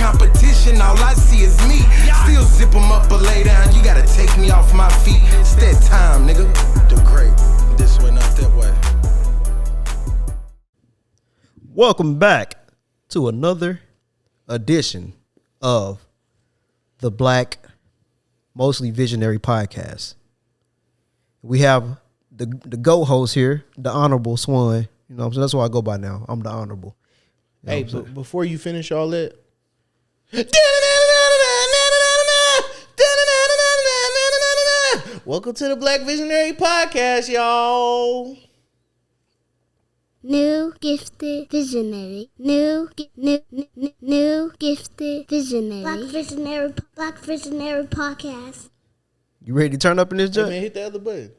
competition, all I see is me. Still zip them up or lay down, you gotta take me off my feet. It's that time, nigga. The great, this way, not that way. Welcome back to another edition of the Black Mostly Visionary Podcast. We have the GO host here, the Honorable Swan. You know what I'm saying? That's what I go by now. I'm the Honorable. You know Hey, but before you finish all that, welcome to the Black Visionary Podcast, y'all. New gifted visionary. New gifted visionary. Black visionary podcast. you ready to turn up in this Hey, joint? man, hit the other button.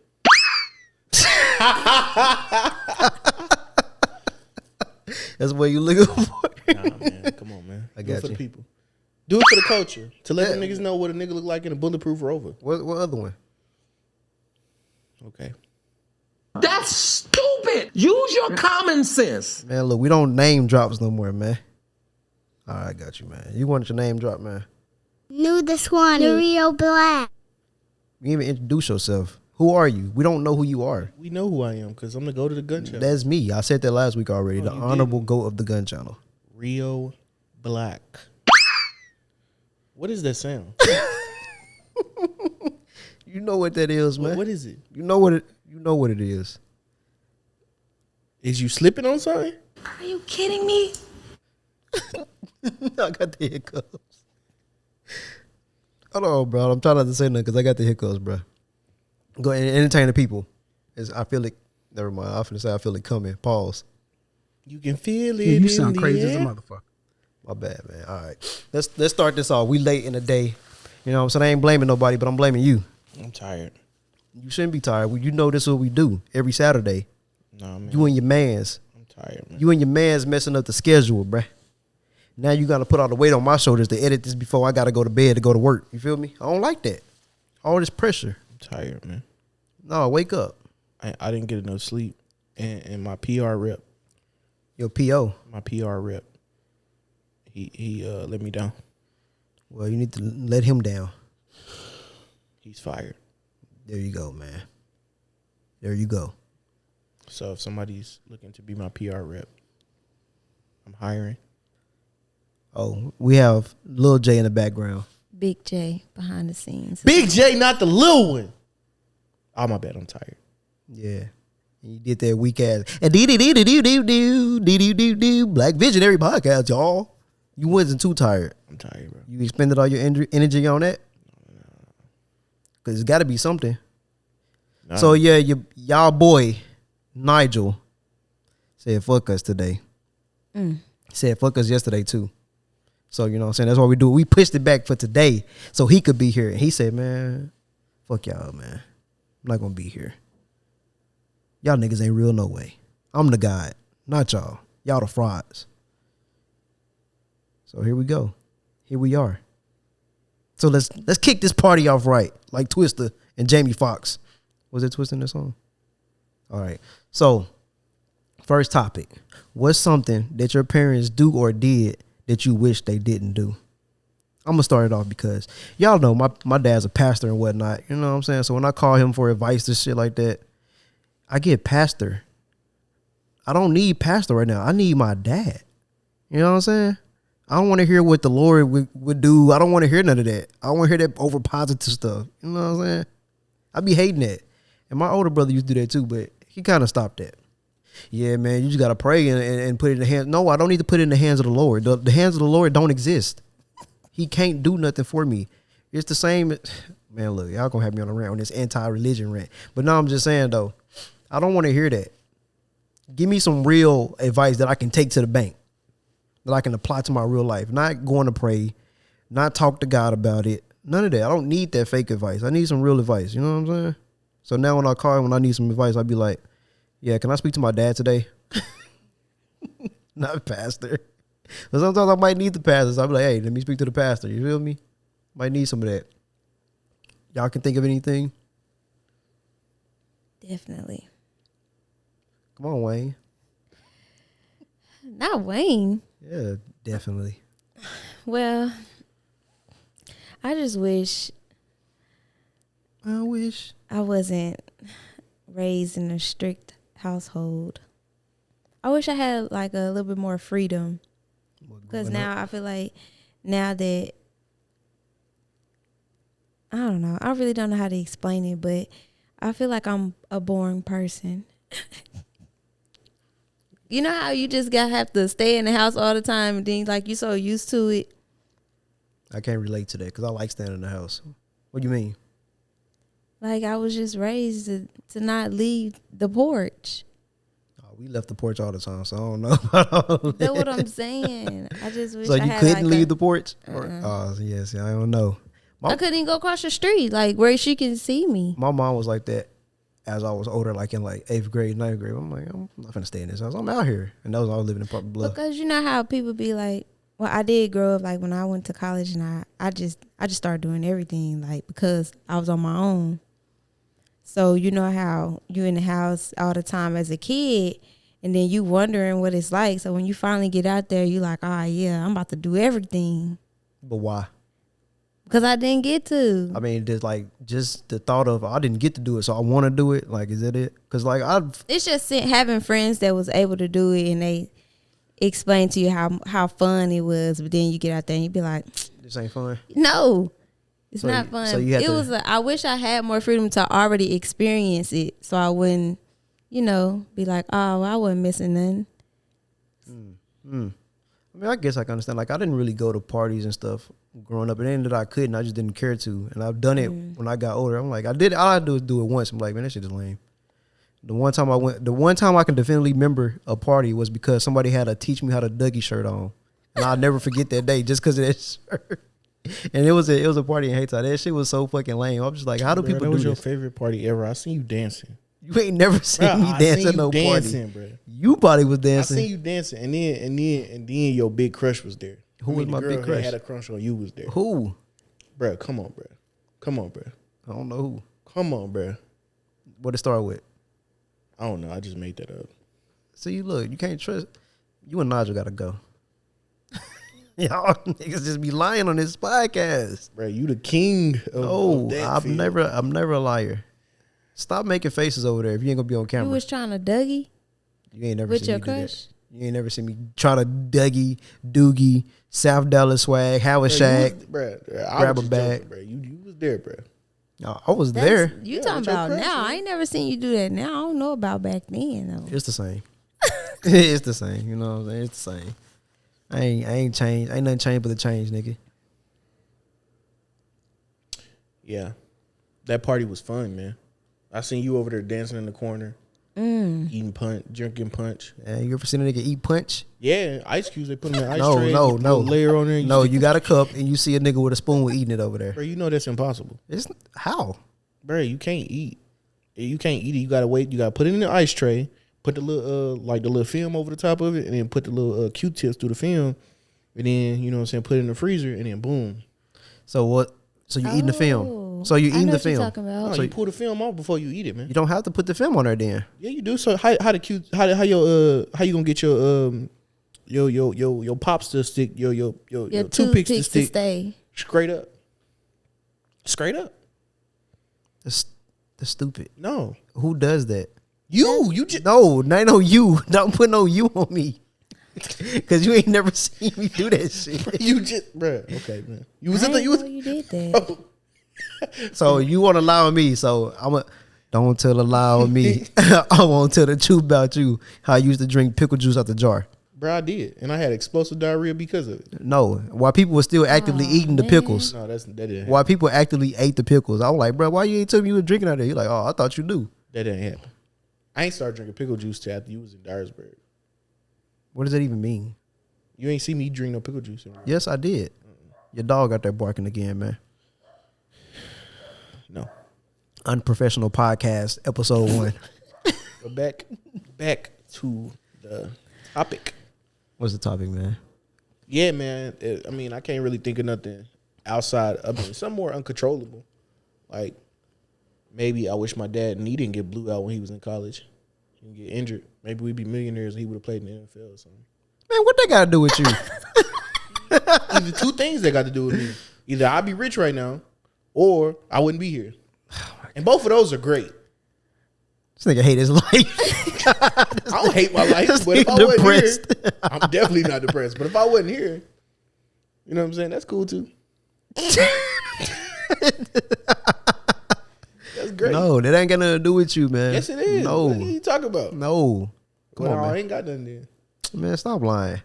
That's what you looking for. Nah, man, come on, man. I Do it got for you. the people. Do it for the culture. To let them niggas know what a nigga look like in a bulletproof Rover. What other one? Okay. That's stupid. Use your common sense. Man, look, we don't name drops no more, man. All right, I got you, man. You want your name drop, man? New the Swanee. The Rio Black. You didn't even introduce yourself. Who are you? We don't know who you are. We know who I am because I'm the go to the gun channel. That's me. I said that last week already. Oh, The you Honorable did. Goat of the Gun Channel. Rio Black. What is that sound? You know what that is, man. What is it? You know what it is. Is you slipping on something? Are you kidding me? I got the hiccups. Hold on, bro. I'm trying not to say nothing because I got the hiccups, bro. Go ahead and entertain the people. I feel it. Never mind. I was finna say I feel it coming. Pause. You can feel it. You sound crazy as a air. motherfucker. My bad, man. All right. Let's start this off. We late in the day. You know what I'm saying? I ain't blaming nobody, but I'm blaming you. I'm tired. You shouldn't be tired. You know this is what we do every Saturday. Nah, man. You and your mans. I'm tired, man. You and your man's messing up the schedule, bruh. Now you got to put all the weight on my shoulders to edit this before I got to go to bed to go to work. You feel me? I don't like that. All this pressure. I'm tired, man. No, wake up. I didn't get enough sleep. And my PR rep, Your PO. my PR rep, he let me down. Well, you need to let him down. He's fired. There you go, man. There you go. So if somebody's looking to be my PR rep, I'm hiring. Oh, we have Lil J in the background. Big J behind the scenes. Big J, not the little one. Oh, my bad. I'm tired. Yeah. And you did that weak ass. And Black Visionary Podcast, y'all. You wasn't too tired. I'm tired, bro. You expended all your energy on that? Because it's got to be something. Nah. So, yeah, y'all boy, Nigel, said fuck us today. Said fuck us yesterday, too. So, you know what I'm saying? That's what we do. We pushed it back for today so he could be here. And he said, man, fuck y'all, man. I'm not going to be here. Y'all niggas ain't real no way. I'm the God, not y'all. Y'all the frauds. So here we go. Here we are. So let's kick this party off right, like Twista and Jamie Foxx. Was it Twista in the song? All right. So first topic. What's something that your parents do or did that you wish they didn't do? I'm gonna start it off because y'all know my dad's a pastor and whatnot. You know what I'm saying? So when I call him for advice and shit like that, I get pastor. I don't need pastor right now. I need my dad. You know what I'm saying? I don't want to hear what the Lord would do. I don't want to hear none of that. I don't want to hear that over positive stuff. You know what I'm saying? I be hating that. And my older brother used to do that too, but he kind of stopped that. Yeah, man, you just got to pray and put it in the hands. No, I don't need to put it in the hands of the Lord. The hands of the Lord don't exist. He can't do nothing for me. It's the same. Man, look, y'all going to have me on a rant on this anti-religion rant. But no, I'm just saying, though, I don't want to hear that. Give me some real advice that I can take to the bank, that I can apply to my real life. Not going to pray, not talk to God about it. None of that. I don't need that fake advice. I need some real advice. You know what I'm saying? So now when I call him, when I need some advice, I'll be like, yeah, can I speak to my dad today? Not pastor. But sometimes I might need the pastor. So I'll be like, hey, let me speak to the pastor. You feel me? Might need some of that. Y'all can think of anything? Definitely. Come on, Wayne. Not Wayne. Yeah, definitely. Well, I just wish I wish. I wasn't raised in a strict household. I wish I had like a little bit more freedom. Because now I feel like now that I don't know, I really don't know how to explain it, but I feel like I'm a boring person. You know how you just have to stay in the house all the time and then like you so used to it. I can't relate to that because I like staying in the house. What do you mean? Like I was just raised to not leave the porch. Oh, we left the porch all the time, so I don't know about all that. That's what I'm saying. I just wish So I you had couldn't like leave the porch? Oh, yes, I don't know. I couldn't even go across the street, like where she can see me. My mom was like that as I was older, like in like 8th grade, 9th grade. I'm like, I'm not finna stay in this house. I'm out here. And that was I was living in Purple Bluff. Because you know how people be like, well, I did grow up like when I went to college and I just started doing everything like because I was on my own. So you know how you in the house all the time as a kid and then you wondering what it's like. So when you finally get out there, you like, oh yeah, I'm about to do everything. But why? Because I didn't get to. I mean, just the thought of I didn't get to do it, so I want to do it. Like, is that it? Because like It's just having friends that was able to do it and they explain to you how fun it was, but then you get out there and you be like, this ain't fun. no, it's So not you- fun. so you had It to- was. I wish I had more freedom to already experience it, so I wouldn't, be like, oh, well, I wasn't missing nothing. I mean, I guess I can understand. Like, I didn't really go to parties and stuff growing up. It ain't that I couldn't. I just didn't care to. And I've done it when I got older. I'm like, I did. All I do is do it once. I'm like, man, that shit is lame. The one time I can definitely remember a party was because somebody had a teach me how to Dougie shirt on, and I'll never forget that day just because of that shirt. And it was a party in Hayti. That shit was so fucking lame. I'm just like, how do people that do was your this? favorite party ever. I seen you dancing. You ain't never seen Bruh, me I dancing seen you no dancing, party. bro. You body was I dancing. seen you dancing, and then your big crush was there. Who was the my girl big that crush? Had a crush on you was there, Who? bro. Come on, bro. Come on, bro. I don't know who. Come on, bro. What it start with? I don't know. I just made that up. So you look, you can't trust. You and Nigel gotta go. Y'all niggas just be lying on this podcast. Bro, you the king of No, that I'm field. never a liar. Stop making faces over there if you ain't gonna be on You camera. was trying to Dougie You ain't never with seen your me do that. crush. You ain't never seen me try to Dougie, Doogie, South Dallas swag, Howard Shack. Bro, grab a bag. bro. You was there, bro. No, I was there. You Yeah, talking with your about crush, now? man. I ain't never seen you do that. Now I don't know about back then though. It's the same. It's the same. You know what I'm saying? It's the same. I ain't changed. Ain't nothing changed but the change, nigga. Yeah, that party was fun, man. I seen you over there dancing in the corner, eating punch, drinking punch. You ever seen a nigga eat punch? Yeah, ice cubes. They put them in an ice No, tray. no, put a no. layer on there. and No, just- you got a cup and you see a nigga with a spoon with eating it over there. bro. You know that's impossible, It's how? bro. You can't eat. You can't eat it. You gotta wait. You gotta put it in the ice tray. Put the little the little film over the top of it, and then put the little Q-tips through the film, and then you know what I'm saying. Put it in the freezer, and then boom. So what? So you eating the film? So you I eating know the what you're film? talking about. No, So you pull the film off before you eat it, man. You don't have to put the film on there then. Yeah, you do. So how you gonna get your pops to stick your Your toothpicks to toothpicks to stick stay. straight up? Straight up. That's stupid. No. Who does that? You just No, ain't no you. Don't put no you on me. Cause you ain't never seen me do that shit. you just bruh. Okay, man. You was I in the didn't you was know you did that. So you want to lie on me? So don't tell a lie on me. I won't tell the truth about you. How I used to drink pickle juice out the jar. bruh, I did. And I had explosive diarrhea because of it. No, while people were still actively eating the man. pickles. No, that didn't happen. While people actively ate the pickles, I was like, bro, why you ain't tell me you were drinking out there? You're like, oh, I thought you knew. That didn't happen. I ain't started drinking pickle juice till after you was in Dyersburg. What does that even mean? You ain't see me drink no pickle juice. Yes, I did. Your dog out there barking again, man. No. Unprofessional podcast, episode 1. But back to the topic. What's the topic, man? Yeah, man. I mean, I can't really think of nothing outside of it. Something more uncontrollable. Like, maybe I wish my dad and he didn't get blew out when he was in college. He didn't get injured. Maybe we'd be millionaires and he would have played in the NFL or something. Man, what they got to do with you? either two things that got to do with me. Either I'd be rich right now, or I wouldn't be here. And both of those are great. This nigga hate his life. I don't hate my life, This but if I nigga wasn't here, depressed. I'm definitely not depressed. But if I wasn't here, you know what I'm saying? That's cool too. That's great. No, that ain't got nothing to do with you, man. Yes, it is. No, What are you talking about? no. Come Well, on, I man. ain't got nothing there. Man, stop lying.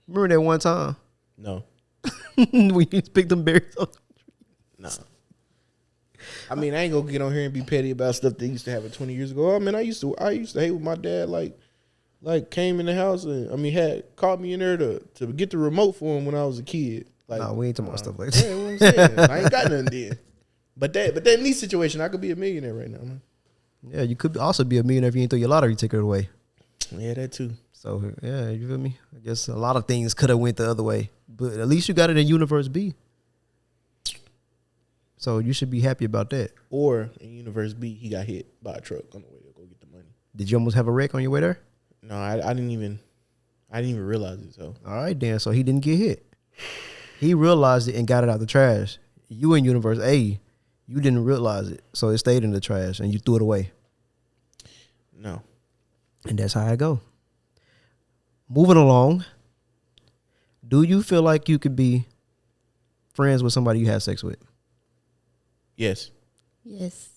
Remember that one time No. when you picked them berries up? No. I mean, I ain't gonna get on here and be petty about stuff that used to happen 20 years ago. I mean, I used to hate with my dad, like came in the house and had called me in there to get the remote for him when I was a kid. Like, No, we ain't talking about stuff like yeah, that. what I'm saying. I ain't got nothing there. But that in this situation, I could be a millionaire right now, man. Yeah, you could also be a millionaire if you ain't throw your lottery ticket away. Yeah, that too. So yeah, you feel me? I guess a lot of things could have went the other way, but at least you got it in Universe B. So you should be happy about that. Or in Universe B, he got hit by a truck on the way to go get the money. Did you almost have a wreck on your way there? No, I didn't even realize it. So All right, then. So he didn't get hit. He realized it and got it out the trash. You in Universe A, you didn't realize it, so it stayed in the trash and you threw it away. no, And that's how I go. Moving along. Do you feel like you could be friends with somebody you had sex with? yes, Yes.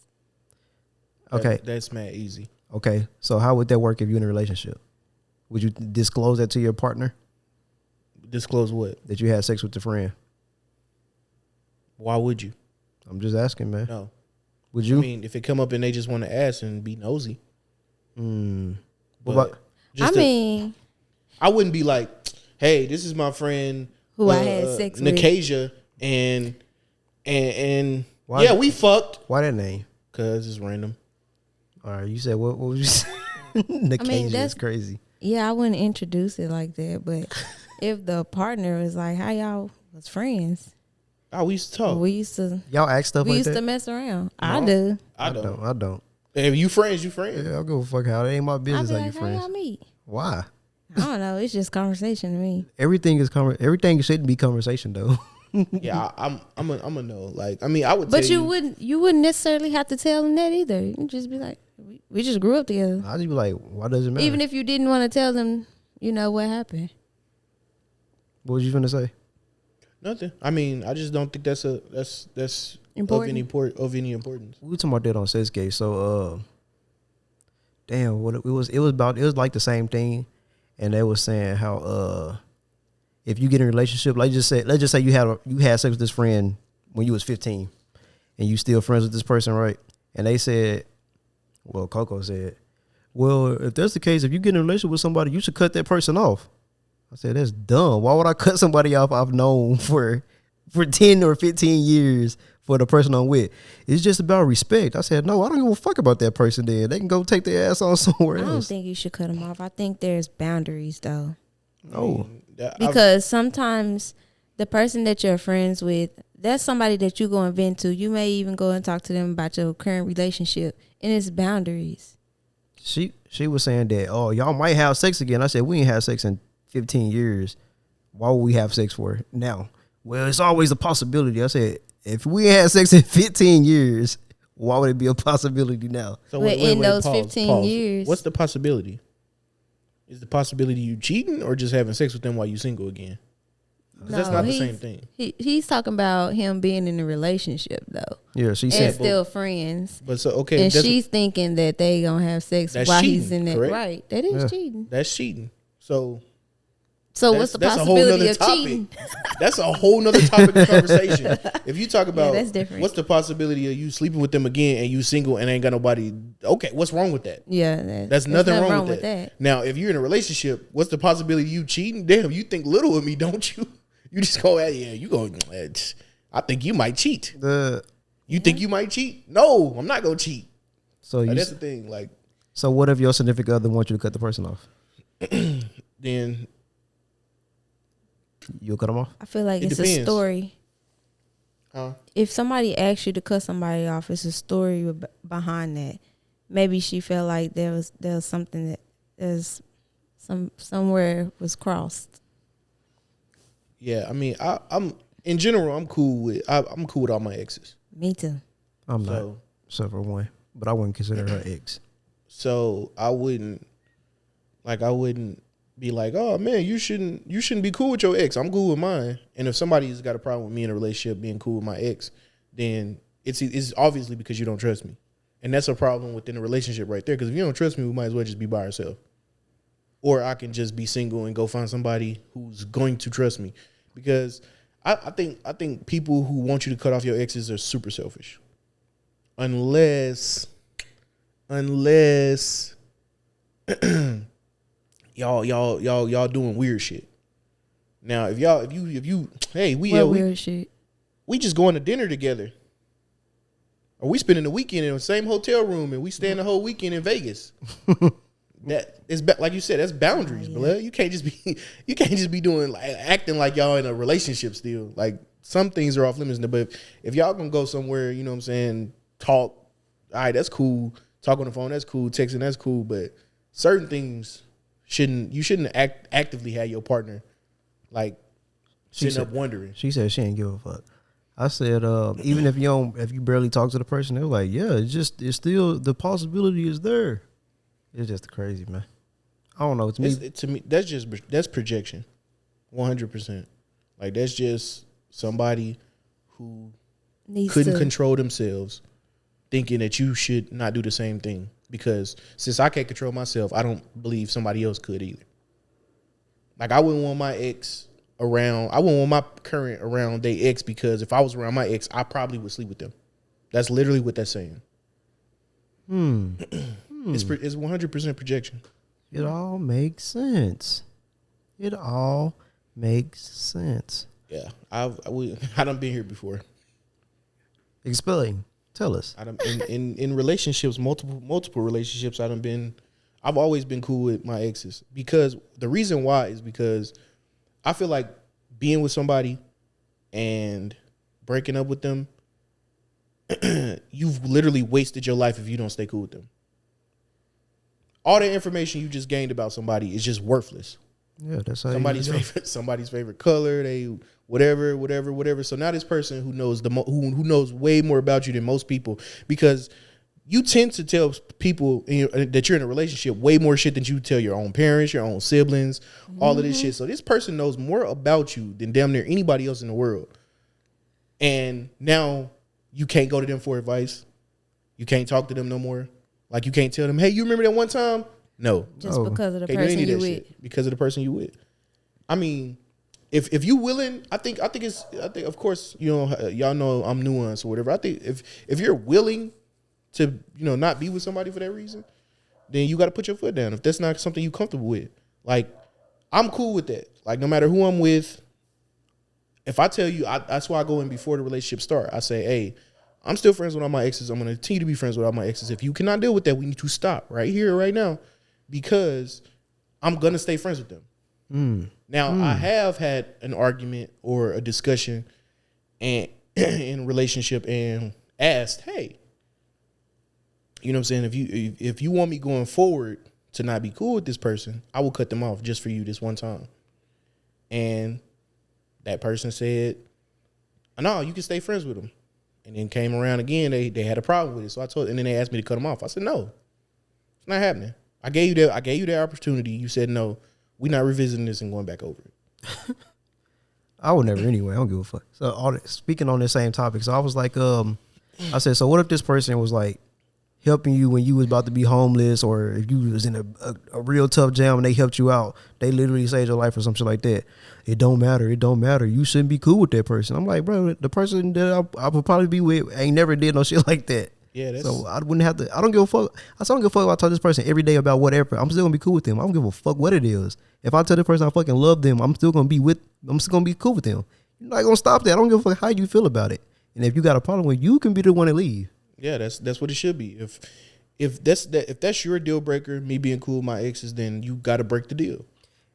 Okay. that's mad easy. Okay. So how would that work if you're in a relationship? Would you disclose that to your partner Disclose what? that you had sex with your friend? Why would you? I'm just asking, man. No, Would you? I mean, if it come up and they just want to ask and be nosy, What but about- I mean, I wouldn't be like, "Hey, this is my friend Who I had sex with." Nikasia, and Why- yeah, we fucked why that name? because it's random." All right, you said what was you say? Nikasia that's- is crazy. yeah, I wouldn't introduce it like that. But if the partner was like, "How y'all was friends?" Oh, we used to talk. We used to Y'all act stuff we like used that? to mess around. I No. do. I don't. I don't. If you friends, you friends. Yeah, I'll go fuck how. It ain't my I'd business be how you like, "How friends. y'all meet?" Why? I don't know. It's just conversation to me. Everything shouldn't be conversation though. Yeah, I'm a no. Like, I mean, I would. But tell you wouldn't necessarily have to tell them that either. You just be like, we just grew up together. I'd just be like, why does it matter? Even if you didn't want to tell them, what happened. What was you gonna say? nothing. I mean, I just don't think that's Important. of any importance. We were talking about that on Setscape. So damn, what it was like the same thing, and they was saying how if you get in a relationship, let's just say you had sex with this friend when you was 15, and you still friends with this person, right? And they said, well, Coco said, well, if that's the case, if you get in a relationship with somebody, you should cut that person off. I said, that's dumb. Why would I cut somebody off I've known for 10 or 15 years for the person I'm with? It's just about respect. I said, no, I don't give a fuck about that person then. They can go take their ass on somewhere I don't else. think you should cut them off. I think there's boundaries though, No. because sometimes the person that you're friends with, that's somebody that you go and vent to. You may even go and talk to them about your current relationship, and it's boundaries. She was saying that, oh, y'all might have sex again. I said, we ain't had sex in 15 years. Why would we have sex for now? Well, it's always a possibility. I said, if we had sex in 15 years, why would it be a possibility now? So But in those 15 years- what's the possibility? Is the possibility you cheating or just having sex with them while you single again? 'Cause that's not the same thing. He's talking about him being in a relationship though, Yeah, she and said, still friends. But so okay, And that's, she's thinking that they gonna have sex That's while he's cheating, in that. correct? Right, that is Yeah. cheating. that's cheating. So So what's the that's a whole possibility nother of topic. cheating? That's a whole nother topic of conversation. If you talk about that's different. what's the possibility of you sleeping with them again and you single and ain't got nobody? Okay, what's wrong with that? Yeah, That's there's nothing wrong with that. that. Now, if you're in a relationship, what's the possibility of you cheating? Damn, you think little of me, don't you? You just go, yeah, you go. I think you might cheat. You think you might cheat? No, I'm not gonna cheat. so you. That's the thing. Like, So what if your significant other wants you to cut the person off? then You'll cut them off? I feel like It it's a depends. story. huh? If somebody asks you to cut somebody off, it's a story behind that. Maybe she felt like there was something that somewhere was crossed. Yeah, I mean, I'm in general, I'm cool with all my exes. Me too. I'm not, So, except for one, but I wouldn't consider her ex. so I wouldn't be like, oh man, you shouldn't be cool with your ex. I'm cool with mine. And if somebody's got a problem with me in a relationship being cool with my ex, then it's obviously because you don't trust me. And that's a problem within the relationship right there. Because if you don't trust me, we might as well just be by ourselves. Or I can just be single and go find somebody who's going to trust me. Because I think people who want you to cut off your exes are super selfish. Unless y'all doing weird shit. Now if you hey, Weird shit. we just going to dinner together. Or we spending the weekend in the same hotel room and we staying the whole weekend in Vegas. That is like you said, that's boundaries, blood. You can't just be doing like acting like y'all in a relationship still. Like some things are off limits, but if y'all gonna go somewhere, you know what I'm saying, talk, all right, that's cool. Talk on the phone, that's cool. Texting, that's cool. But certain things you shouldn't actively have your partner like sitting up wondering. She said she ain't give a fuck. I said, even if you barely talk to the person, they're like, yeah, it's still the possibility is there. It's just crazy, man. I don't know. To me, that's projection, 100%. Like that's just somebody who couldn't control themselves, thinking that you should not do the same thing. Because since I can't control myself, I don't believe somebody else could either. Like I wouldn't want my ex around. I wouldn't want my current around their ex because if I was around my ex, I probably would sleep with them. That's literally what that's saying. It's 100% projection. It all makes sense. It all makes sense. Yeah, I done been here before. Explain. Tell us. I done in relationships, multiple relationships. I've always been cool with my exes because the reason why is because I feel like being with somebody and breaking up with them, you've literally wasted your life if you don't stay cool with them. All the information you just gained about somebody is just worthless. Yeah, that's how somebody's favorite color, they whatever. So now this person who knows who knows way more about you than most people, because you tend to tell people that you're in a relationship way more shit than you tell your own parents, your own siblings, all of this shit. So this person knows more about you than damn near anybody else in the world. And now you can't go to them for advice. You can't talk to them no more. Like you can't tell them, hey, you remember that one time? No. Just because of the person you with. Because of the person you with. I mean, if you willing, I think of course, you know, y'all know I'm nuanced or whatever. I think if you're willing to, you know, not be with somebody for that reason, then you got to put your foot down. If that's not something you comfortable with, like I'm cool with that. Like no matter who I'm with, if I tell you, that's why I go in before the relationship start. I say, hey, I'm still friends with all my exes. I'm going to continue to be friends with all my exes. If you cannot deal with that, we need to stop right here, right now, because I'm going to stay friends with them. Now, I have had an argument or a discussion and in a relationship and asked, hey, you know what I'm saying? If you want me going forward to not be cool with this person, I will cut them off just for you this one time. And that person said, no, you can stay friends with them. And then came around again, they had a problem with it. So I told, and then they asked me to cut them off. I said, no, it's not happening. I gave you that opportunity. You said no. We're not revisiting this and going back over it. I would never anyway. I don't give a fuck. So speaking on the same topic, so I was like, I said, so what if this person was like helping you when you was about to be homeless, or if you was in a real tough jam and they helped you out, they literally saved your life or some shit like that. It don't matter. You shouldn't be cool with that person. I'm like, bro, the person that I would probably be with ain't never did no shit like that. Yeah, so I wouldn't have to. I don't give a fuck. I don't give a fuck if I talk to this person every day about whatever. I'm still gonna be cool with them. I don't give a fuck what it is. If I tell this person I fucking love them, I'm still gonna be cool with them. You're not gonna stop that. I don't give a fuck how you feel about it. And if you got a problem with it, you can be the one to leave. Yeah, that's what it should be. If that's your deal breaker, me being cool with my exes, then you got to break the deal.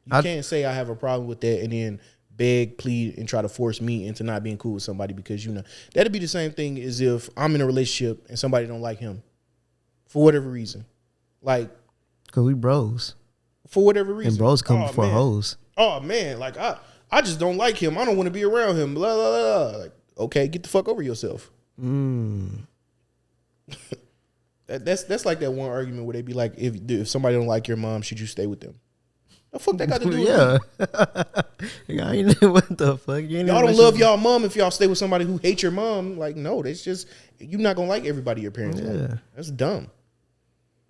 You can't say I have a problem with that and then beg, plead, and try to force me into not being cool with somebody, because, you know, that'd be the same thing as if I'm in a relationship and somebody don't like him for whatever reason. Like, because we bros. For whatever reason. And bros come before hoes. Oh, man. Like, I I just don't like him. I don't want to be around him. Blah, blah, blah. Like, okay, get the fuck over yourself. That's like that one argument where they be like, if somebody don't like your mom, should you stay with them? The fuck that got to do with Yeah. I ain't what the fuck? You ain't y'all never don't love should- y'all mom if y'all stay with somebody who hates your mom. Like, no, that's just, you're not going to like everybody your parents like. Yeah. That's dumb.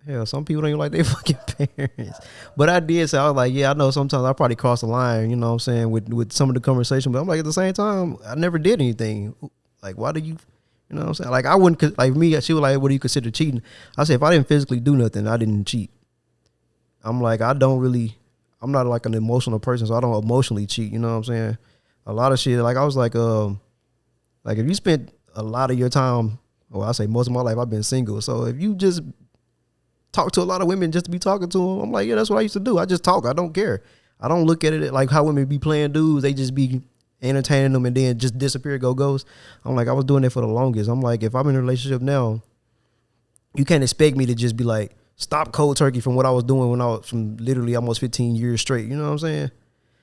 Hell, some people don't even like their fucking parents. But I did say, I was like, yeah, I know sometimes I probably cross the line, you know what I'm saying, with some of the conversation. But I'm like, at the same time, I never did anything. Like, why do you know what I'm saying? Like, I wouldn't, like me, she was like, what do you consider cheating? I said, if I didn't physically do nothing, I didn't cheat. I'm like, I'm not like an emotional person, so I don't emotionally cheat, you know what I'm saying? A lot of shit, like I was like if you spent a lot of your time, or I say most of my life, I've been single. So if you just talk to a lot of women just to be talking to them, I'm like, yeah, that's what I used to do. I just talk. I don't care. I don't look at it like how women be playing dudes. They just be entertaining them and then just disappear, go ghost. I'm like, I was doing that for the longest. I'm like, if I'm in a relationship now, you can't expect me to just be like, stop cold turkey from what I was doing when I was from literally almost 15 years straight. You know what I'm saying?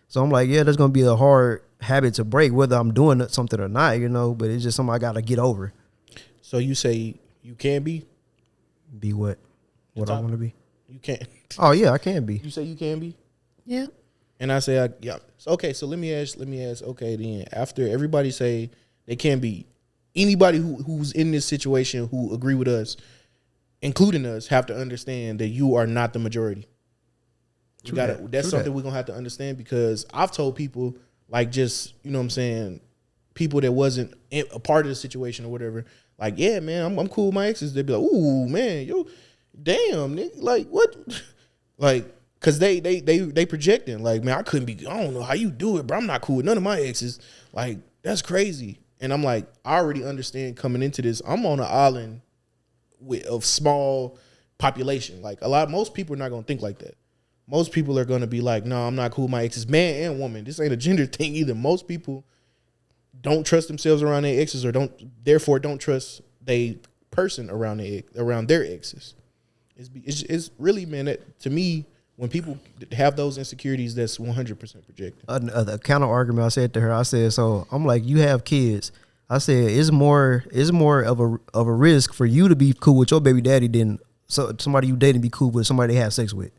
So I'm like, yeah, that's going to be a hard habit to break, whether I'm doing something or not, you know, but it's just something I got to get over. So you say you can be? Be what? What I want to be? You can't. Oh, yeah, I can be. You say you can be? Yeah. And I say, yeah. So, okay, so let me ask, okay, then after everybody say they can be, anybody who's in this situation who agree with us, including us, have to understand that you are not the majority. You gotta. That's something we're gonna have to understand, because I've told people, like, just, you know what I'm saying, people that wasn't a part of the situation or whatever, like, yeah, man, I'm cool with my exes. They'd be like, ooh, man, yo, damn, nigga, like, what? Like, cause they projecting, like, man, I don't know how you do it, bro. I'm not cool with none of my exes. Like, that's crazy. And I'm like, I already understand coming into this. I'm on an island of small population. Like, most people are not gonna think like that. Most people are gonna be like, no, I'm not cool with my exes, man and woman. This ain't a gender thing either. Most people don't trust themselves around their exes, or therefore don't trust the person around their exes. It's really, man, that, to me, when people have those insecurities, that's 100% projected. A counter argument I said to her, I said, so I'm like, you have kids. I said, it's more of a risk for you to be cool with your baby daddy than somebody you dating be cool with somebody they have sex with.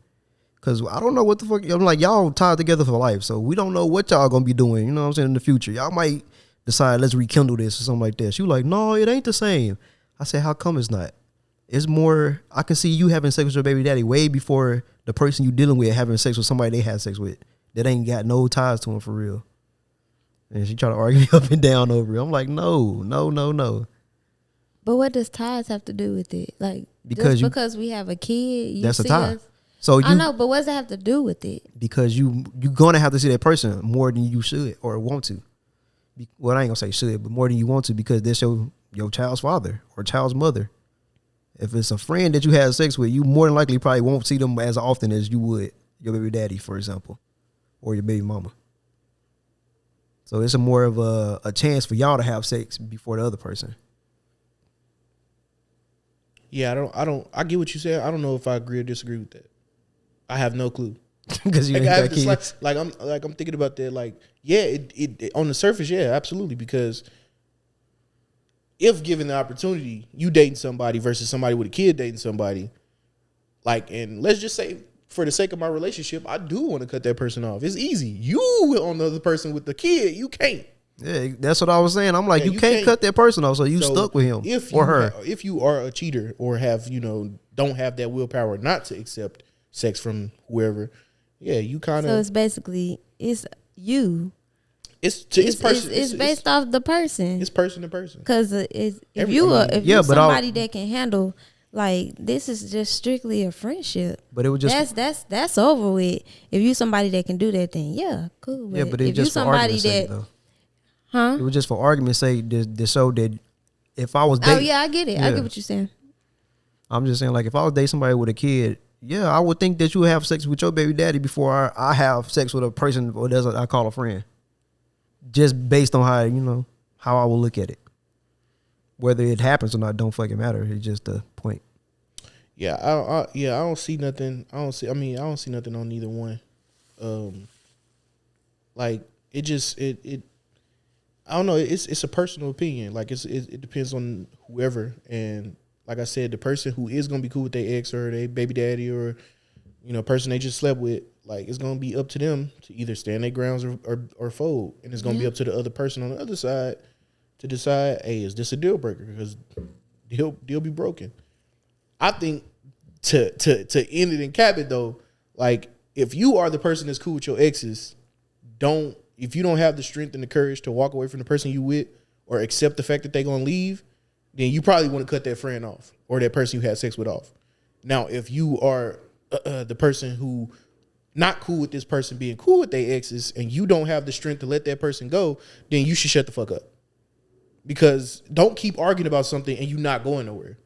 Cause I don't know what the fuck, I'm like, y'all tied together for life, so we don't know what y'all gonna be doing, you know what I'm saying, in the future. Y'all might decide, let's rekindle this or something like that. She was like, no, it ain't the same. I said, how come it's not? It's more, I can see you having sex with your baby daddy way before the person you dealing with having sex with somebody they had sex with that ain't got no ties to him for real. And she tried to argue me up and down over it. I'm like, no. But what does ties have to do with it? Like, Because because we have a kid, that's a tie. So I know, but what does that have to do with it? Because you're gonna have to see that person more than you should or want to. Well, I ain't gonna say should, but more than you want to, because that's your child's father or child's mother. If it's a friend that you had sex with, you more than likely probably won't see them as often as you would your baby daddy, for example, or your baby mama. So it's more of a chance for y'all to have sex before the other person. Yeah, I get what you said. I don't know if I agree or disagree with that. I have no clue. Because you ain't got kids. I'm thinking about that. Like, yeah, it on the surface, yeah, absolutely. Because if given the opportunity, you dating somebody versus somebody with a kid dating somebody, like, and let's just say, for the sake of my relationship, I do want to cut that person off. It's easy. You on the other person with the kid, you can't. Yeah, that's what I was saying. I'm like, you can't cut that person off, so stuck with him or her. If you are a cheater or have, don't have that willpower not to accept sex from whoever, yeah, you kind of. So it's basically, it's you. It's based off the person. It's person to person. Because if you're somebody that can handle, like, this is just strictly a friendship. But it was just that's over with. If you somebody that can do that, then yeah, cool. Yeah, but it's just for argument's sake, though. Huh? It was just for argument's sake to show that if I was dating. Oh yeah, I get it. Yeah. I get what you're saying. I'm just saying, like, if I was dating somebody with a kid, yeah, I would think that you would have sex with your baby daddy before I have sex with a person, or I call a friend. Just based on how I will look at it. Whether it happens or not don't fucking matter. It's just the point. Yeah, I don't see nothing. I don't see nothing on either one. Like, it just it I don't know. It's a personal opinion. Like it depends on whoever. And like I said, the person who is gonna be cool with their ex or their baby daddy or person they just slept with, like it's gonna be up to them to either stand their grounds or fold. And it's gonna be up to the other person on the other side to decide, hey, is this a deal breaker? Because deal be broken. I think to end it and cap it though, like if you are the person that's cool with your exes, if you don't have the strength and the courage to walk away from the person you with or accept the fact that they're gonna leave, then you probably want to cut that friend off or that person you had sex with off. Now, if you are the person who not cool with this person being cool with their exes and you don't have the strength to let that person go, then you should shut the fuck up. Because don't keep arguing about something and you not going nowhere.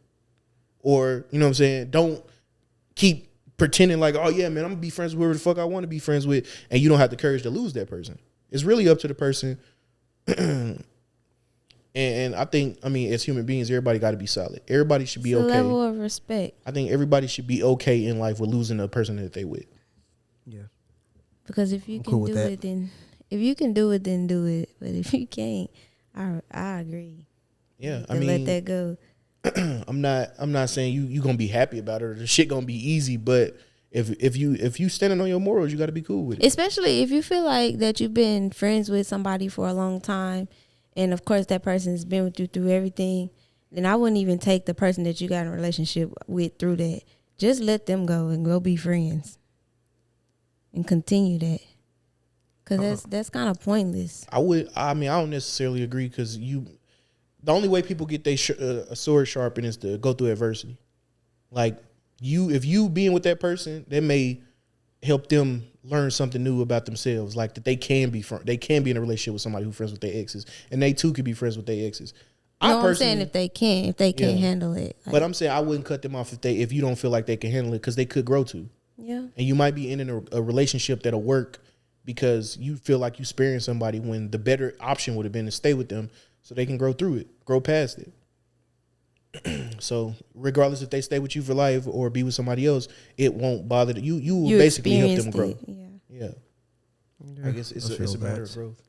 Or, you know what I'm saying? Don't keep pretending like, oh yeah, man, I'm gonna be friends with whoever the fuck I want to be friends with, and you don't have the courage to lose that person. It's really up to the person. And I think, as human beings, everybody got to be solid. Everybody should be okay. Level of respect. I think everybody should be okay in life with losing a person that they with. Yeah. Because if you can do it, then do it. But if you can't, I agree. Yeah, let that go. I'm not saying you gonna be happy about it or the shit gonna be easy, but if you standing on your morals, you got to be cool with it. Especially if you feel like that you've been friends with somebody for a long time, and of course that person's been with you through everything, then I wouldn't even take the person that you got in a relationship with through that. Just let them go and go be friends and continue that. Because that's kind of pointless. I don't necessarily agree because the only way people get a sword sharpened is to go through adversity. Like if you being with that person, that may help them learn something new about themselves. Like that they can be in a relationship with somebody who's friends with their exes, and they too could be friends with their exes. I'm saying if they can't handle it. But I'm saying I wouldn't cut them off if you don't feel like they can handle it, because they could grow too. Yeah. And you might be in a relationship that'll work because you feel like you sparing somebody when the better option would have been to stay with them so they can grow through it, grow past it. So regardless if they stay with you for life or be with somebody else, it won't bother you. You will basically help them grow. Yeah. I guess it's a matter of growth.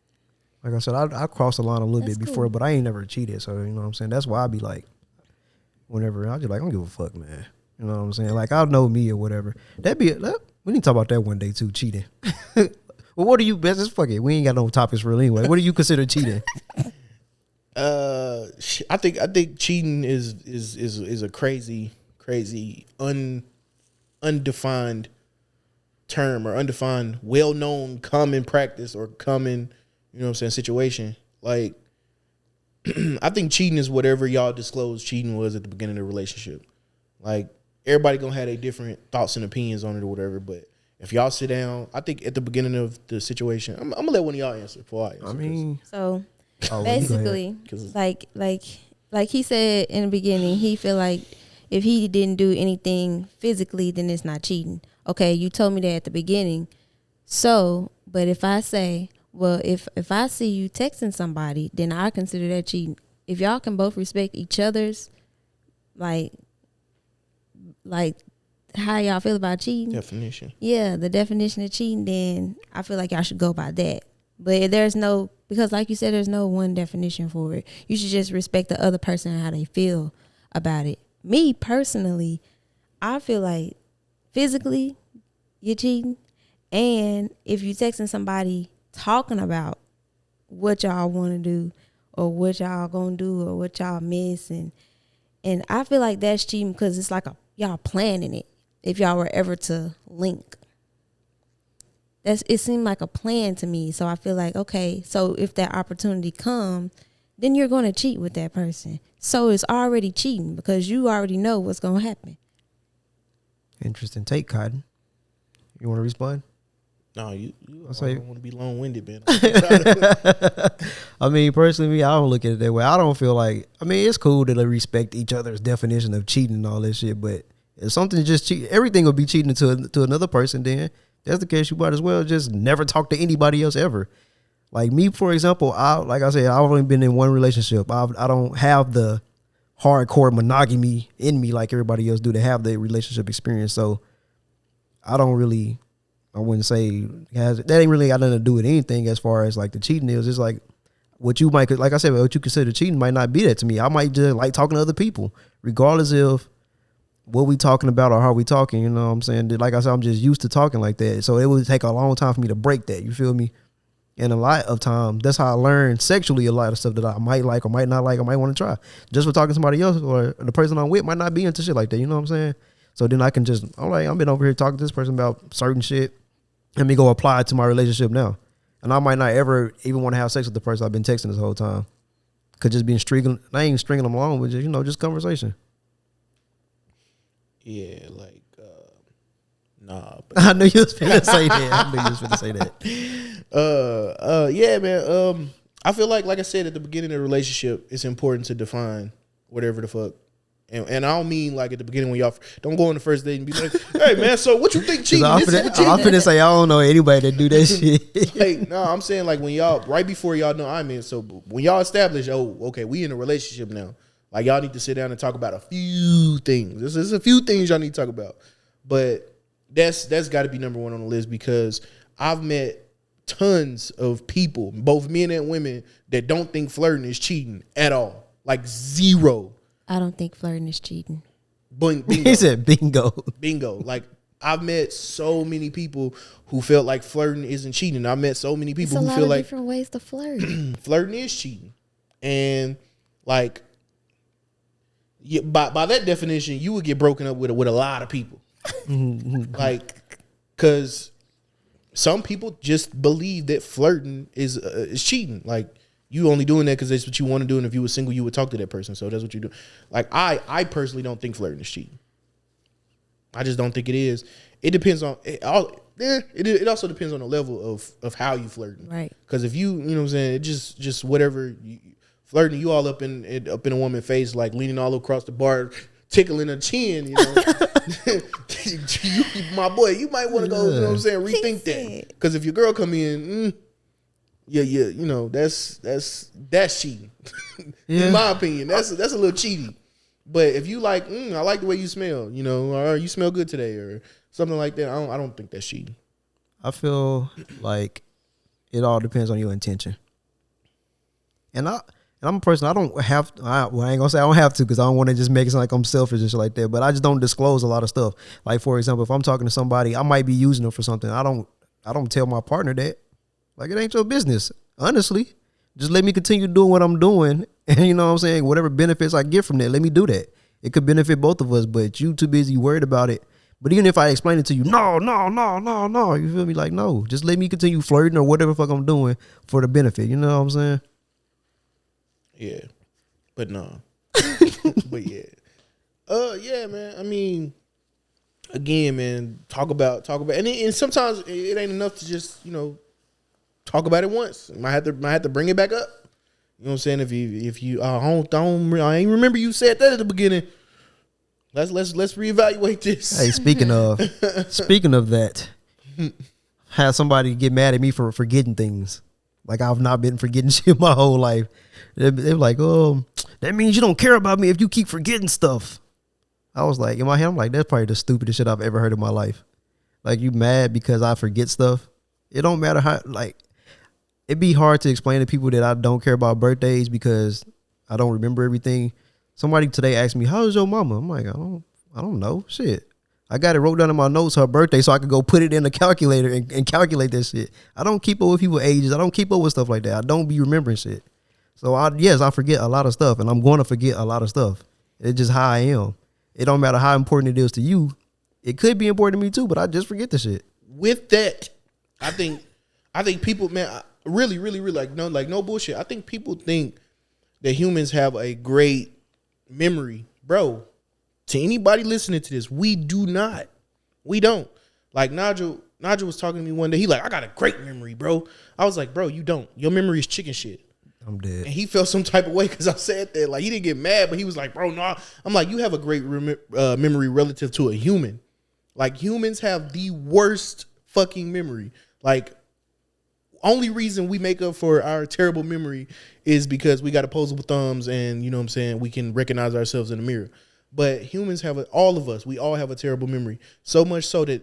Like I said, I crossed the line a little bit before, but I ain't never cheated. So, you know what I'm saying? That's why I be like, whenever I just like, I don't give a fuck, man. You know what I'm saying? Like, I'll know me or whatever. We need to talk about that one day too, cheating. Well, what do you, just fuck it. We ain't got no topics real anyway. What do you consider cheating? I think cheating is a crazy undefined term or undefined, well-known common practice or common, you know what I'm saying, situation. Like, I think cheating is whatever y'all disclosed cheating was at the beginning of the relationship. Like, everybody gonna have their different thoughts and opinions on it or whatever, but if y'all sit down, I think at the beginning of the situation, I'm gonna let one of y'all answer before I answer. So basically, like he said in the beginning, he feel like if he didn't do anything physically, then it's not cheating. Okay, you told me that at the beginning. So, but if I say, well, if I see you texting somebody, then I consider that cheating. If y'all can both respect each other's, like how y'all feel about cheating. Definition. Yeah, the definition of cheating, then I feel like y'all should go by that. But because like you said, there's no one definition for it. You should just respect the other person and how they feel about it. Me personally, I feel like physically you're cheating, and if you're texting somebody talking about what y'all want to do or what y'all gonna do or what y'all miss, and I feel like that's cheating because it's like y'all planning it. If y'all were ever to link, it seemed like a plan to me. So I feel like, okay, so if that opportunity comes, then you're going to cheat with that person. So it's already cheating because you already know what's going to happen. Interesting take, Cotton. You want to respond? No, you don't want to be long-winded, man. I mean, personally, I don't look at it that way. I don't feel like, it's cool to respect each other's definition of cheating and all this shit, but if something just cheat, everything will be cheating to another person, then that's the case. You might as well just never talk to anybody else ever. Like me, for example, like I said, I've only been in one relationship. I don't have the hardcore monogamy in me like everybody else do to have the relationship experience. So I don't really, I wouldn't say that ain't really got nothing to do with anything as far as like the cheating is. It's like what you might, like I said, what you consider cheating might not be that to me. I might just like talking to other people, regardless of what we talking about or how we talking. You know what I'm saying? Like I said, I'm just used to talking like that. So it would take a long time for me to break that. You feel me? And a lot of time, that's how I learned sexually a lot of stuff that I might like or might not like or might want to try. Just for talking to somebody else or the person I'm with might not be into shit like that. You know what I'm saying? So then I can just, I'm like, I've been over here talking to this person about certain shit. Let me go apply it to my relationship now. And I might not ever even want to have sex with the person I've been texting this whole time. Could just be stringing, I ain't stringing them along with just, just conversation. Yeah, like, nah. But I knew you was finna say that. Yeah, man. I feel like I said at the beginning of the relationship, it's important to define whatever the fuck. And I don't mean like at the beginning when y'all don't go on the first date and be like, "Hey man, so what you think cheating?" I'm finna say I don't know anybody that do that shit. Like, no, I'm saying like when y'all right before y'all know I'm in. So when y'all establish, oh, okay, we in a relationship now. Like y'all need to sit down and talk about a few things. There's a few things y'all need to talk about, but that's got to be number one on the list because I've met tons of people, both men and women, that don't think flirting is cheating at all. Like zero. I don't think flirting is cheating. Bingo. He said bingo. Bingo. Like I've met so many people who felt like flirting isn't cheating. I met so many people who feel like different ways to flirt. Flirting is cheating. And like by that definition, you would get broken up with a lot of people. Like, cause some people just believe that flirting is cheating. Like you only doing that because that's what you want to do, and if you were single, you would talk to that person. So that's what you do. Like I personally don't think flirting is cheating. I just don't think it is. It depends on it also depends on the level of how you flirting. Right. Because if you know what I'm saying, it just whatever flirting, you all up in a woman's face, like leaning all across the bar, tickling her chin, my boy, you might want to go, you know what I'm saying, rethink that. Because if your girl come in, that's cheating. In my opinion, that's a little cheaty. But if you like, I like the way you smell, or you smell good today, or something like that, I don't think that's cheating. I feel like it all depends on your intention. And I'm a person, I ain't gonna say I don't have to because I don't want to just make it sound like I'm selfish and shit like that, but I just don't disclose a lot of stuff. Like, for example, if I'm talking to somebody, I might be using them for something. I don't tell my partner that. Like, it ain't your business, honestly. Just let me continue doing what I'm doing, and you know what I'm saying? Whatever benefits I get from that, let me do that. It could benefit both of us, but you too busy worried about it. But even if I explain it to you, no, you feel me? Like, no, just let me continue flirting or whatever the fuck I'm doing for the benefit. You know what I'm saying? Yeah, but no, but yeah, yeah, man. I mean, again, man, talk about, and sometimes it ain't enough to just talk about it once. Might have to bring it back up. You know what I'm saying? If you I ain't remember you said that at the beginning. Let's reevaluate this. Hey, speaking of that, have somebody get mad at me for forgetting things. Like I've not been forgetting shit my whole life. They're like, oh, that means you don't care about me if you keep forgetting stuff. I was like, in my head, I'm like, that's probably the stupidest shit I've ever heard in my life. Like, you mad because I forget stuff? It don't matter how, like, it'd be hard to explain to people that I don't care about birthdays because I don't remember everything. Somebody today asked me, how's your mama? I'm like, I don't know. Shit. I got it wrote down in my notes, her birthday, so I could go put it in the calculator and calculate that shit. I don't keep up with people's ages. I don't keep up with stuff like that. I don't be remembering shit. So I forget a lot of stuff, and I'm going to forget a lot of stuff. It's just how I am. It don't matter how important it is to you. It could be important to me too, but I just forget the shit. With that, I think people, man, really, really, really, like no bullshit. I think people think that humans have a great memory, bro. To anybody listening to this, we do not. We don't. Like Nigel was talking to me one day. He like, I got a great memory, bro. I was like, bro, you don't. Your memory is chicken shit. I'm dead. And he felt some type of way because I said that. Like, he didn't get mad, but he was like, bro, no. I'm like, you have a great memory relative to a human. Like, humans have the worst fucking memory. Like, only reason we make up for our terrible memory is because we got opposable thumbs and, you know what I'm saying, we can recognize ourselves in the mirror. But humans have we all have a terrible memory. So much so that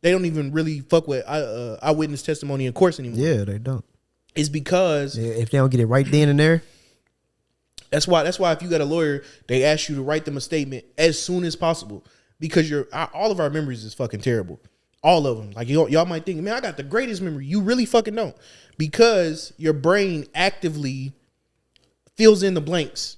they don't even really fuck with eyewitness testimony in courts anymore. Yeah, they don't. It's because If they don't get it right then and there, that's why if you got a lawyer, they ask you to write them a statement as soon as possible, because all of our memories is fucking terrible. All of them. Like y'all might think, man, I got the greatest memory. You really fucking don't, because your brain actively fills in the blanks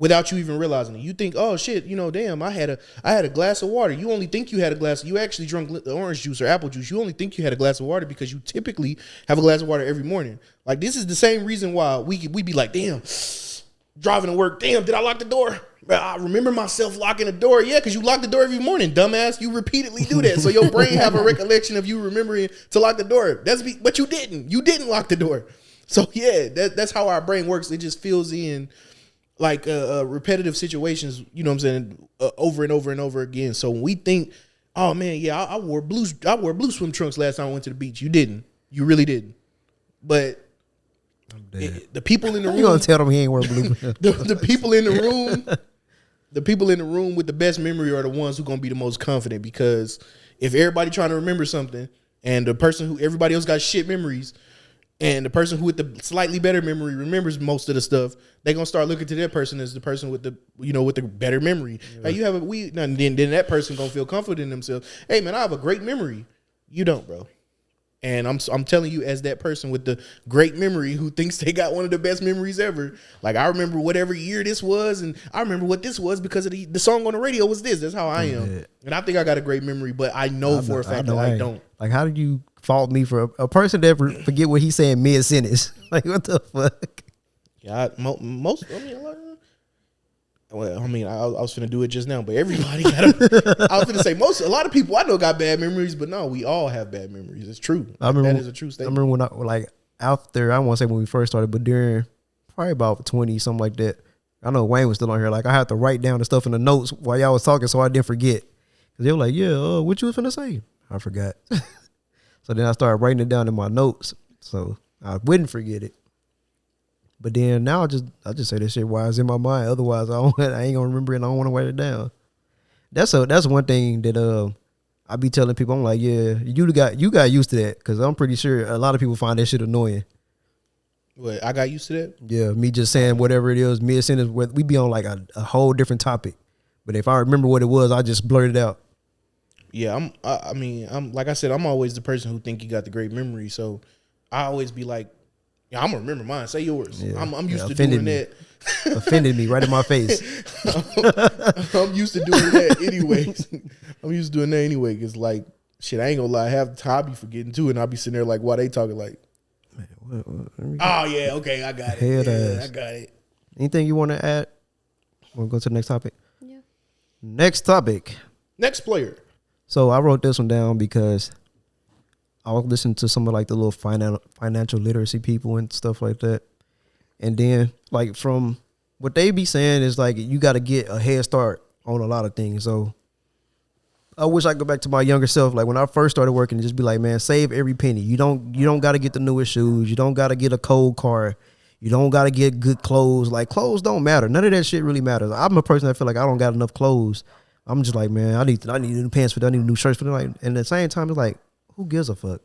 without you even realizing it. You think, oh shit, damn, I had a glass of water. You only think you had a glass. You actually drunk orange juice or apple juice. You only think you had a glass of water because you typically have a glass of water every morning. Like, this is the same reason why we be like, damn, driving to work. Damn, did I lock the door? I remember myself locking the door. Yeah, because you lock the door every morning, dumbass. You repeatedly do that. So your brain have a recollection of you remembering to lock the door. But you didn't. You didn't lock the door. So yeah, that's how our brain works. It just fills in like repetitive situations, you know what I'm saying, over and over and over again. So when we think, oh man, yeah, I wore blue swim trunks last time I went to the beach. You didn't. You really didn't. But the people in the room, you gonna tell them he ain't wearing blue? the people in the room, the people in the room with the best memory are the ones who gonna be the most confident, because if everybody trying to remember something and the person who everybody else got shit memories, and the person who with the slightly better memory remembers most of the stuff, they gonna start looking to that person as the person with the with the better memory. Yeah. Like, you have then that person gonna feel confident in themselves. Hey man, I have a great memory. You don't, bro. And I'm telling you, as that person with the great memory who thinks they got one of the best memories ever. Like, I remember whatever year this was, and I remember what this was because of the song on the radio was this. That's how I am. Yeah. And I think I got a great memory, but I know for a fact that I don't. Like, how do you fault me for a person that forget what he's saying mid sentence? Like, what the fuck? Yeah, I was finna do it just now, but everybody got I was finna say a lot of people I know got bad memories, but no, we all have bad memories. It's true. That is a true statement. I remember when after, I don't want to say when we first started, but during probably about 20, something like that. I know Wayne was still on here. Like, I had to write down the stuff in the notes while y'all was talking so I didn't forget. Cause they were like, yeah, what you was finna say? I forgot. So then I started writing it down in my notes so I wouldn't forget it. But then now I just say this shit while it's in my mind. Otherwise, I ain't gonna remember it and I don't want to write it down. That's one thing that I be telling people. I'm like, yeah, you got used to that, because I'm pretty sure a lot of people find that shit annoying. What, I got used to that? Yeah, me just saying whatever it is, mid sentence, we be on like a whole different topic. But if I remember what it was, I just blurt it out. Yeah, I'm like I said, I'm always the person who think you got the great memory. So I always be like, yeah, I'm gonna remember mine. Say yours. Yeah. I'm used to doing that. Offended me right in my face. I'm used to doing that anyways. I'm used to doing that anyway. Cause like, shit, I ain't gonna lie. Half the time I be forgetting too, and I'll be sitting there like, why they talking like? Man, what oh yeah, okay, I got it. Yeah, I got it. Anything you want to add? Want to go to the next topic? Yeah. Next topic. Next player. So I wrote this one down because I was listening to some of like the little financial literacy people and stuff like that. And then like from what they be saying is like, you got to get a head start on a lot of things. So I wish I could go back to my younger self. Like when I first started working, and just be like, man, save every penny. You don't got to get the newest shoes. You don't got to get a cold car. You don't got to get good clothes. Like, clothes don't matter. None of that shit really matters. I'm a person that feel like I don't got enough clothes. I'm just like, man, I need new pants for that. I need new shirts for that. Like, and at the same time, it's like, who gives a fuck?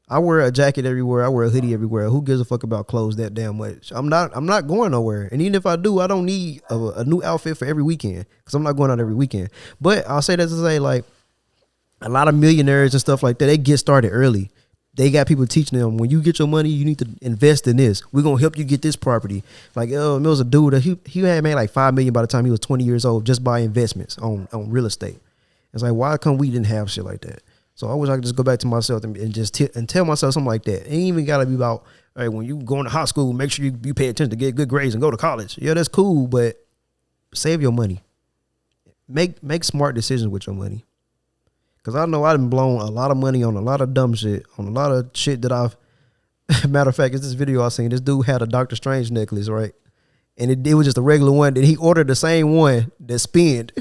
I wear a jacket everywhere. I wear a hoodie everywhere. Who gives a fuck about clothes that damn much? I'm not going nowhere. And even if I do, I don't need a new outfit for every weekend, because I'm not going out every weekend. But I'll say that to say, like, a lot of millionaires and stuff like that, they get started early. They got people teaching them, when you get your money, you need to invest in this. We're going to help you get this property. Like, there was a dude, he had made like $5 million by the time he was 20 years old just by investments on real estate. It's like, why come we didn't have shit like that? So I wish I could just go back to myself and just tell myself something like that. It ain't even got to be about, all right, when you go into high school, make sure you pay attention to get good grades and go to college. Yeah, that's cool, but save your money. Make smart decisions with your money. Because I know I've been blown a lot of money on a lot of dumb shit, on a lot of shit that I've... Matter of fact, it's this video I seen. This dude had a Dr. Strange necklace, right? And it was just a regular one. Then he ordered the same one that spinned.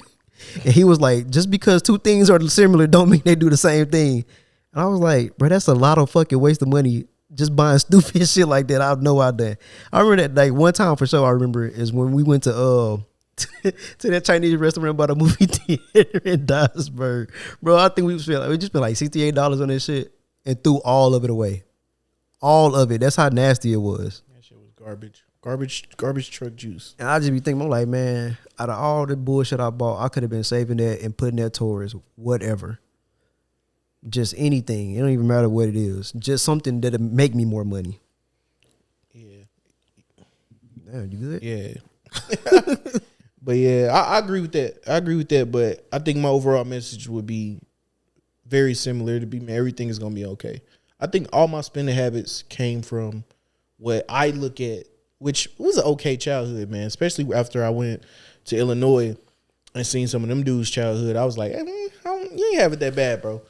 And he was like, just because two things are similar don't mean they do the same thing. And I was like, bro, that's a lot of fucking waste of money just buying stupid shit like that. I know I done. I remember that, like, one time for sure I remember is when we went to to that Chinese restaurant by the movie theater in Dyersburg. Bro, I think we just spent like $68 on this shit and threw all of it away. All of it. That's how nasty it was. That shit was garbage. Garbage truck juice. And I just be thinking, I'm like, man, out of all the bullshit I bought, I could have been saving that and putting that towards whatever. Just anything. It don't even matter what it is. Just something that'll make me more money. Yeah. Damn, you good? Yeah. But yeah, I agree with that. But I think my overall message would be very similar to be, man, everything is gonna be okay. I think all my spending habits came from what I look at, which was an okay childhood, man. Especially after I went to Illinois and seen some of them dudes' childhood. I was like, hey, man, you ain't have it that bad, bro.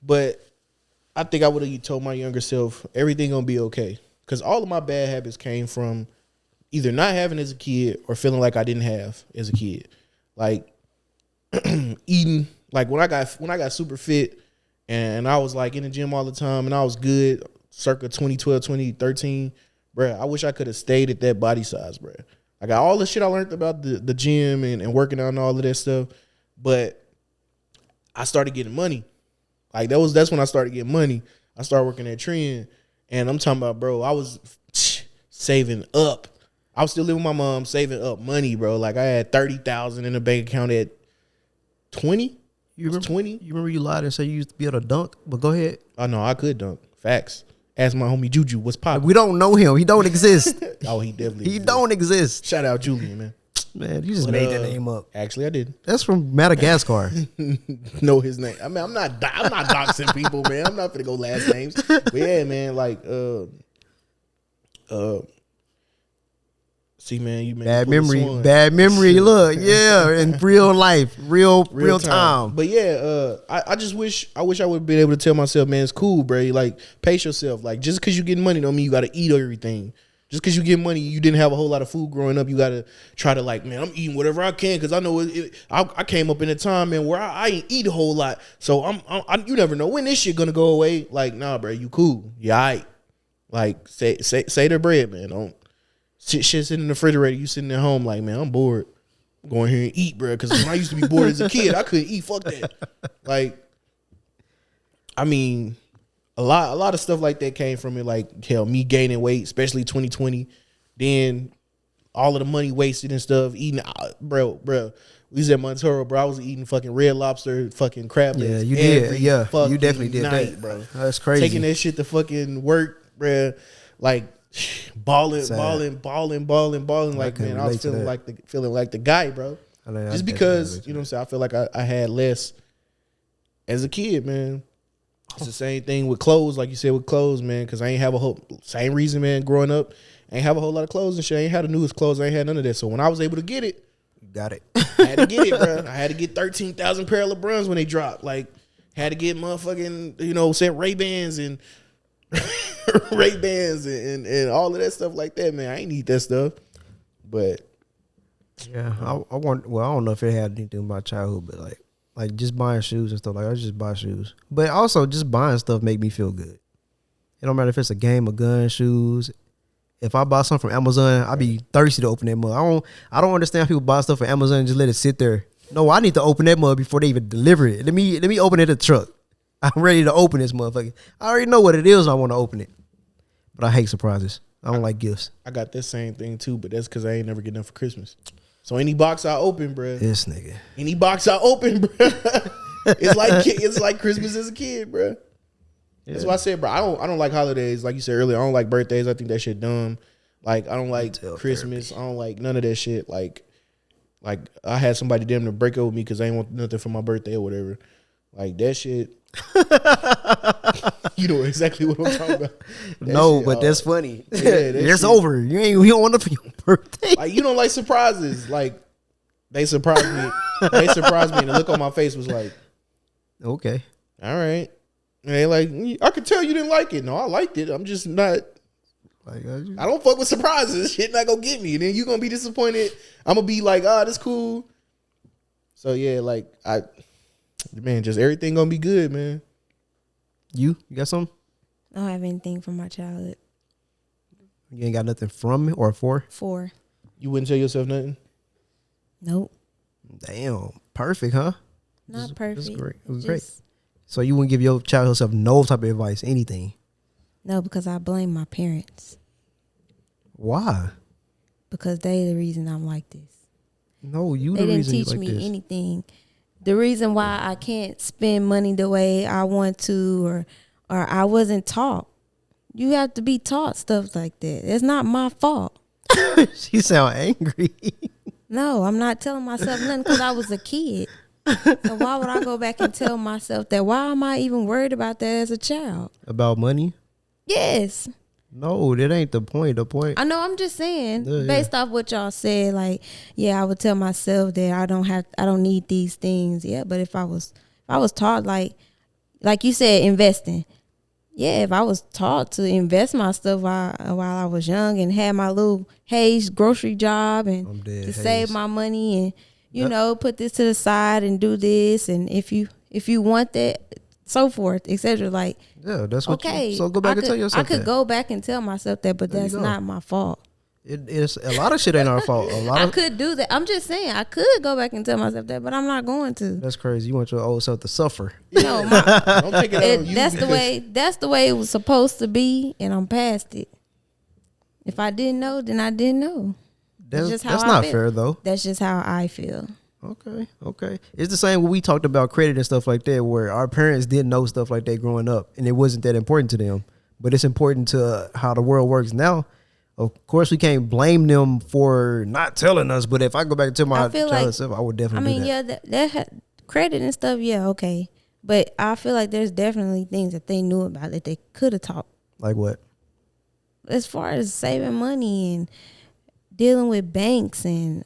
But I think I would have told my younger self, everything gonna be okay. Because all of my bad habits came from either not having as a kid or feeling like I didn't have as a kid. Like eating, like when I got super fit and I was like in the gym all the time and I was good circa 2012, 2013, bruh, I wish I could have stayed at that body size, bruh. I got all the shit I learned about the gym and working out and all of that stuff, but I started getting money. Like that's when I started getting money. I started working at Trend, and I'm talking about, bro, I was saving up. I was still living with my mom, saving up money, bro. Like I had $30,000 in the bank account at 20. You remember 20? You remember you lied and said you used to be able to dunk? But go ahead. Oh no, I could dunk. Facts. Ask my homie Juju, what's poppin'? We don't know him. He don't exist. Oh, he definitely. He exists. don't exist. Shout out Julian, man. Man, you just But, made that name up. Actually, I did. That's from Madagascar. Know his name. I mean, I'm not doxing people, man. I'm not gonna go last names. But yeah, man, like see, man, you Bad memory. Look, yeah, in real life, real time. But yeah, I just wish I would have been able to tell myself, man, it's cool, bro. Like, pace yourself. Like, just because you get money don't mean you got to eat everything. Just because you get money, you didn't have a whole lot of food growing up. You got to try to, like, man, I'm eating whatever I can because I know I came up in a time, man, where I ain't eat a whole lot. So you never know when this shit gonna go away. Like, nah, bro, you cool. You all right. Like, say the bread, man. Don't shit sitting in the refrigerator. You sitting at home like, man, I'm bored. I'm going here and eat, bro. Because when I used to be bored as a kid, I couldn't eat. Fuck that. Like, I mean, a lot of stuff like that came from it. Like, hell, me gaining weight, especially 2020. Then all of the money wasted and stuff. Eating, bro. We was at Montoro, bro. I was eating fucking Red Lobster, fucking crab legs. Yeah, you did. Yeah, you definitely did night, that, bro. That's crazy. Taking that shit to fucking work, bro. Like, balling. Like, man, I was feeling like the guy, bro. Just because, you know what I'm saying, I feel like I had less as a kid, man. It's the same thing with clothes, like you said with clothes, man, because I ain't have same reason, man, growing up, I ain't have a whole lot of clothes and shit. I ain't had the newest clothes. I ain't had none of that. So when I was able to get it, you got it. I had to get it, bro. I had to get 13,000 pair of LeBrons when they dropped. Like, had to get motherfucking, you know, set Ray-Bans and Ray-Bans and all of that stuff like that, man. I ain't need that stuff. But yeah, I want. Well, I don't know if it had anything to do with my childhood, but like just buying shoes and stuff. Like, I just buy shoes, but also just buying stuff make me feel good. It don't matter if it's a game, a gun, shoes. If I buy something from Amazon, I be thirsty to open that mug. I don't understand how people buy stuff from Amazon and just let it sit there. No, I need to open that mug before they even deliver it. Let me open it in the truck. I'm ready to open this motherfucker. I already know what it is and I want to open it. But I hate surprises. I don't like gifts. I got this same thing too, but that's because I ain't never get none for Christmas. So any box I open, bruh. This nigga. Any box I open, bruh. it's like Christmas as a kid, bruh. Yeah. That's why I said, bro, I don't like holidays. Like you said earlier, I don't like birthdays. I think that shit dumb. Like, I don't like Christmas. Therapy. I don't like none of that shit. Like I had somebody damn to break up with me because I ain't want nothing for my birthday or whatever. Like, that shit. You know exactly what I'm talking about. No, shit, but that's funny. Yeah, it's over. You don't want it for your birthday. Like, you don't like surprises. Like, they surprised me. And the look on my face was like, okay, all right. And they like, I could tell you didn't like it. No, I liked it. I'm just not. Like, I don't fuck with surprises. Shit not gonna get me. And then you gonna be disappointed. I'm gonna be like, that's cool. So yeah, like man, just everything gonna be good, man. You got something? I don't have anything from my childhood. You ain't got nothing from or for? For. You wouldn't tell yourself nothing? Nope. Damn, perfect, huh? Not This perfect. is great. It was Just- So you wouldn't give your child self no type of advice, anything? No, because I blame my parents. Why? Because they the reason I'm like this. No, you They the didn't reason you teach like me this. anything. The reason why I can't spend money the way I want to, or I wasn't taught. You have to be taught stuff like that. It's not my fault. She sound angry. No, I'm not telling myself nothing because I was a kid. So why would I go back and tell myself that? Why am I even worried about that as a child? About money? Yes. No, that ain't the point. The point. I know, I'm just saying, Yeah, yeah. based off what y'all said, like, yeah, I would tell myself that I don't need these things. Yeah, but if I was taught, like you said, investing. Yeah, if I was taught to invest my stuff while I was young and had my little Hayes grocery job I'm and dead, to Hayes. save my money and Yep. put this to the side and do this, and if you want that, so forth, etc. Like, Yeah, that's what. okay, So go back and tell yourself I could that. go back and tell myself that, but There you that's go. not my fault. It's a lot of shit ain't our fault. A lot I of could do that. I'm just saying I could go back and tell myself that, but I'm not going to. that's crazy. You want your old self to suffer. No, Don't take it on you. that's the because- way. That's the way it was supposed to be, and I'm past it. If I didn't know, then I didn't know. That's just how that's I not feel. fair though. That's just how I feel. Okay. It's the same when we talked about credit and stuff like that, where our parents didn't know stuff like that growing up, and it wasn't that important to them. But it's important to how the world works now. Of course, we can't blame them for not telling us. But if I go back to my I feel childhood like- self, I would I definitely mean, do that. yeah, that credit and stuff, yeah, okay. But I feel like there's definitely things that they knew about that they could have taught. Like what? As far as saving money and dealing with banks and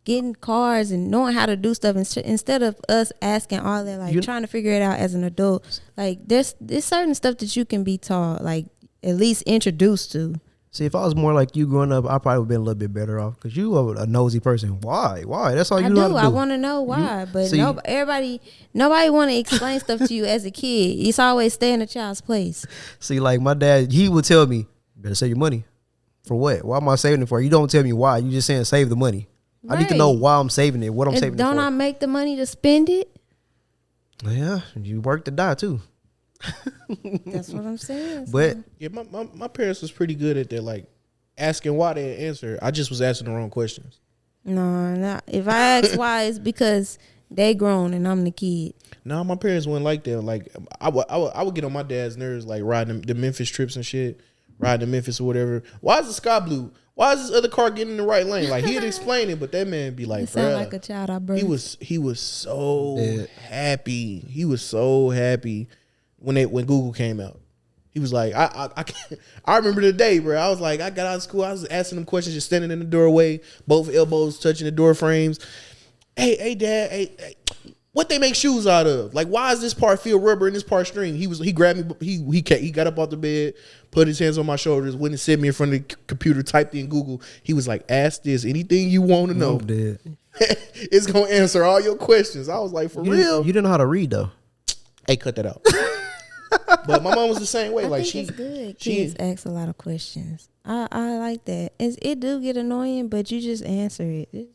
getting cars and knowing how to do stuff instead of us asking all that, like trying to figure it out as an adult. Like there's certain stuff that you can be taught, like at least introduced to. See, if I was more like you growing up, I probably would have been a little bit better off because you are a nosy person. Why? That's all you I know how do. to I do. want to know why, but see- nobody want to explain stuff to you as a kid. It's always stay in a child's place. See, like my dad, he would tell me, "Better save your money." For what? Why am I saving it for? You don't tell me why. You just saying save the money. I need to know Right. why I'm saving it. What I'm And saving don't it I for. make the money to spend it? Yeah, you work to die too. That's what I'm saying. But Yeah, my parents was pretty good at that, like asking why they answer. I just was asking the wrong questions. No. If I ask why, it's because they grown and I'm the kid. No, my parents weren't like that. Like I would get on my dad's nerves, like riding the Memphis trips and shit, riding to Memphis or whatever. Why is the sky blue? Why is this other car getting in the right lane? Like he'd explain it, but that man be like, It sound bruh. like a child I birthed. He was so Yeah. happy. He was so happy when Google came out. He was like, I remember the day, bro. I was like, I got out of school. I was asking them questions, just standing in the doorway, both elbows touching the door frames. Hey, Dad, hey, what they make shoes out of? Like, why is this part feel rubber and this part string? He grabbed me. He got up off the bed, put his hands on my shoulders, went and sit me in front of the computer, typed in Google. He was like, ask this, anything you want to know. I'm dead. It's gonna answer all your questions. I was like, for You real? didn't know how to read though. Hey, cut that out. But my mom was the same way. I Like think it's good. she Kids ask a lot of questions. I like that. It do get annoying, but you just answer it.